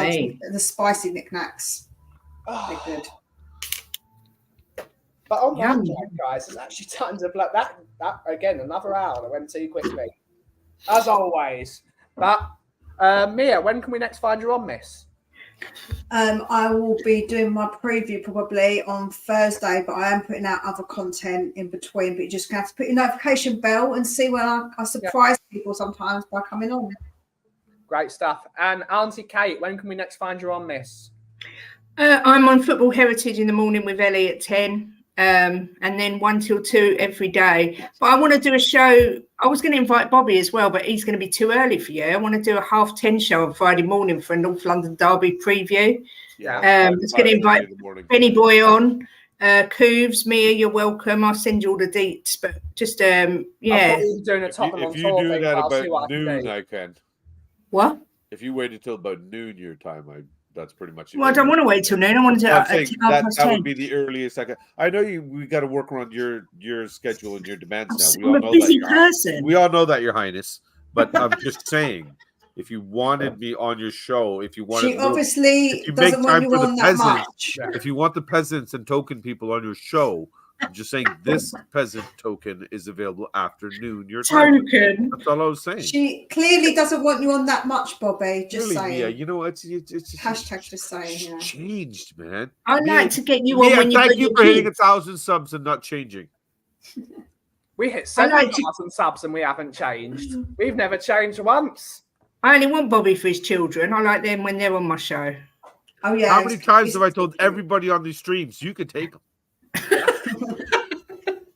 the spicy knickknacks. They're good. But on Yeah. that note, guys, it's actually time to play that again. Another hour that went too quickly, as always. But Mia, when can we next find you on this? I will be doing my preview probably on Thursday, but I am putting out other content in between. But you just have to put your notification bell and see when I surprise people sometimes by coming on. Great stuff. And Auntie Kate, when can we next find you on this? I'm on Football Heritage in the morning with Ellie at 10, and then 1 till 2 every day. But I want to do a show. I was going to invite Bobby as well, but he's going to be too early for you. I want to do a 10:30 show on Friday morning for a North London Derby preview. Yeah. It's going to invite Benny Boy on, Cooves, Mia, you're welcome. I'll send you all the deets, but just I'll probably be doing a If TottenhamOnTour you do thing, that I'll see about what I can noon, do. I can. What? If you waited till about noon your time, that's pretty much. Well, I don't want to wait till noon. I want to do I'm it saying at 10:30. that would be the earliest I can. I know we got to work around your schedule and your demands now. I'm a busy person. We all know that, Your Highness. But I'm just saying, if you wanted me on your show, if you wanted, She obviously doesn't want you on that much. If you want the peasants and token people on your show, I'm just saying this peasant token is available after noon your time. Token. That's all I was saying. She clearly doesn't want you on that much, Bobby. Just Really, saying. Mia, you know it's Hashtag just saying. it's Yeah. changed, man. I Mia, like to get you on Mia, when you thank you for hitting 1,000 subs and not changing. We hit I like 7,000 subs and we haven't changed. We've never changed once. I only want Bobby for his children. I like them when they're on my show. Oh yeah. How many times have I told everybody on these streams you could take them?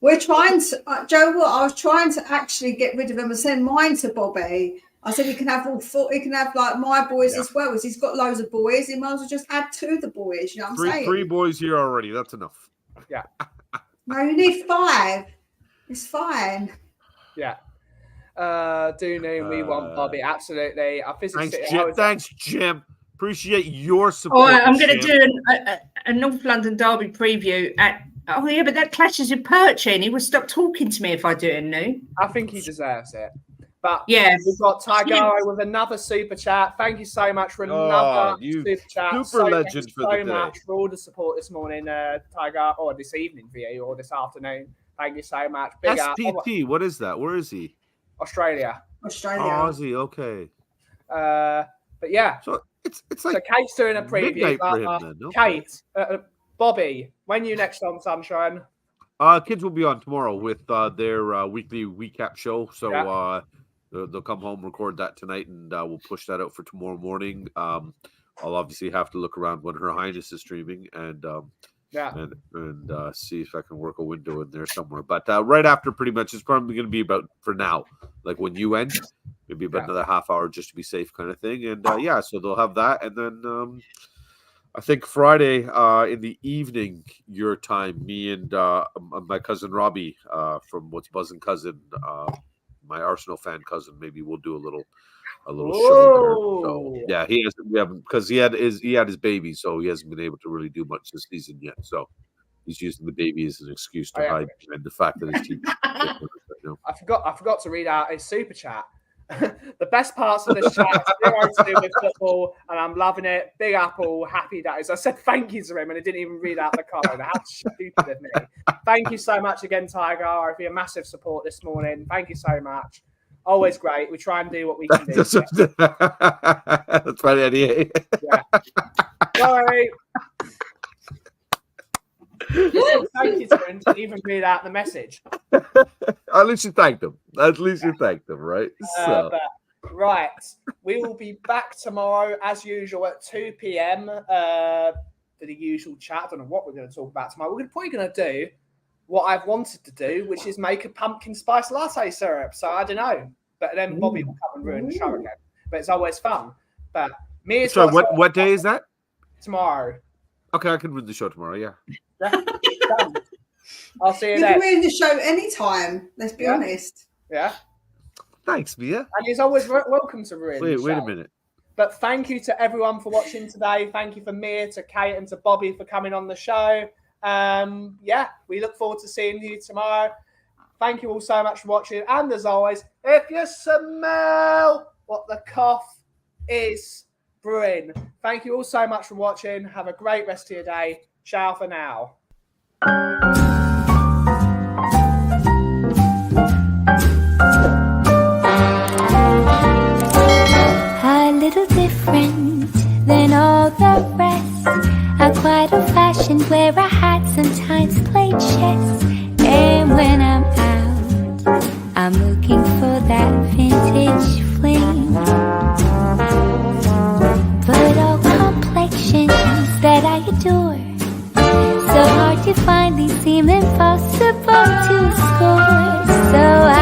We're trying to, Joe. What I was trying to actually get rid of him and send mine to Bobby. I said he can have all four. He can have like my boys as well. As he's got loads of boys, he might as well just add 2 of the boys. You know what I'm saying? 3 boys here already. That's enough. Yeah. No, you need 5. It's fine. Yeah. We want Bobby. Absolutely. Our physics. Thanks, Jim. Appreciate your support. I'm going to do a North London Derby preview at. Oh yeah, but that clashes with Perchin. He will stop talking to me if I do it in noon. I think he deserves it. But yeah, we've got Tigaro with another super chat. Thank you so much for another super chat. Super legend for the day. Thank you so much for all the support this morning, Tiger, or this evening for you, or this afternoon. Thank you so much. Big SPT, what is that? Where is he? Australia. Oh, is he? Okay. But yeah. So it's like so Kate's doing a preview. For him, then. Okay. Kate, Bobby, when you next on Sunshine? Kids will be on tomorrow with their weekly recap show. So they'll come home, record that tonight, and we'll push that out for tomorrow morning. I'll obviously have to look around when Her Highness is streaming and see if I can work a window in there somewhere. But right after, pretty much, it's probably going to be about, for now, like when you end, maybe about another half hour just to be safe, kind of thing. And so they'll have that, and then I think Friday in the evening, your time, me and my cousin Robbie from What's Buzzin' Cousin, my Arsenal fan cousin, maybe we'll do a little show there. So yeah, we haven't because he had his baby, so he hasn't been able to really do much this season yet. So he's using the baby as an excuse to hide behind the fact that his team. I forgot to read out his super chat. The best parts of this chat is to do with football, and I'm loving it. Big Apple, happy days. I said thank you to him, and I didn't even read out the comment. How stupid of me. Thank you so much again, Tiger, for your massive support this morning. Thank you so much. Always great. We try and do what we can do. That's funny idea. Yeah. Sorry. Thank you to him to even read out the message. At least you thanked them. Right? Right. We will be back tomorrow as usual at 2 p.m. For the usual chat. I don't know what we're going to talk about tomorrow. We're probably going to do what I've wanted to do, which is make a pumpkin spice latte syrup. So I don't know. But then Bobby will come and ruin the show again. But it's always fun. But me as well. So what day is that? Tomorrow. Okay, I can ruin the show tomorrow, yeah. I'll see you then. You can ruin the show anytime, let's be honest. Yeah. Thanks, Mia. And he's always welcome to ruin the show. Wait a minute. But thank you to everyone for watching today. Thank you for Mia, to Kate, and to Bobby for coming on the show. We look forward to seeing you tomorrow. Thank you all so much for watching. And as always, if you smell what the cough is brewing, thank you all so much for watching. Have a great rest of your day. Ciao for now. that I adore. So hard to find, they seem impossible to score. So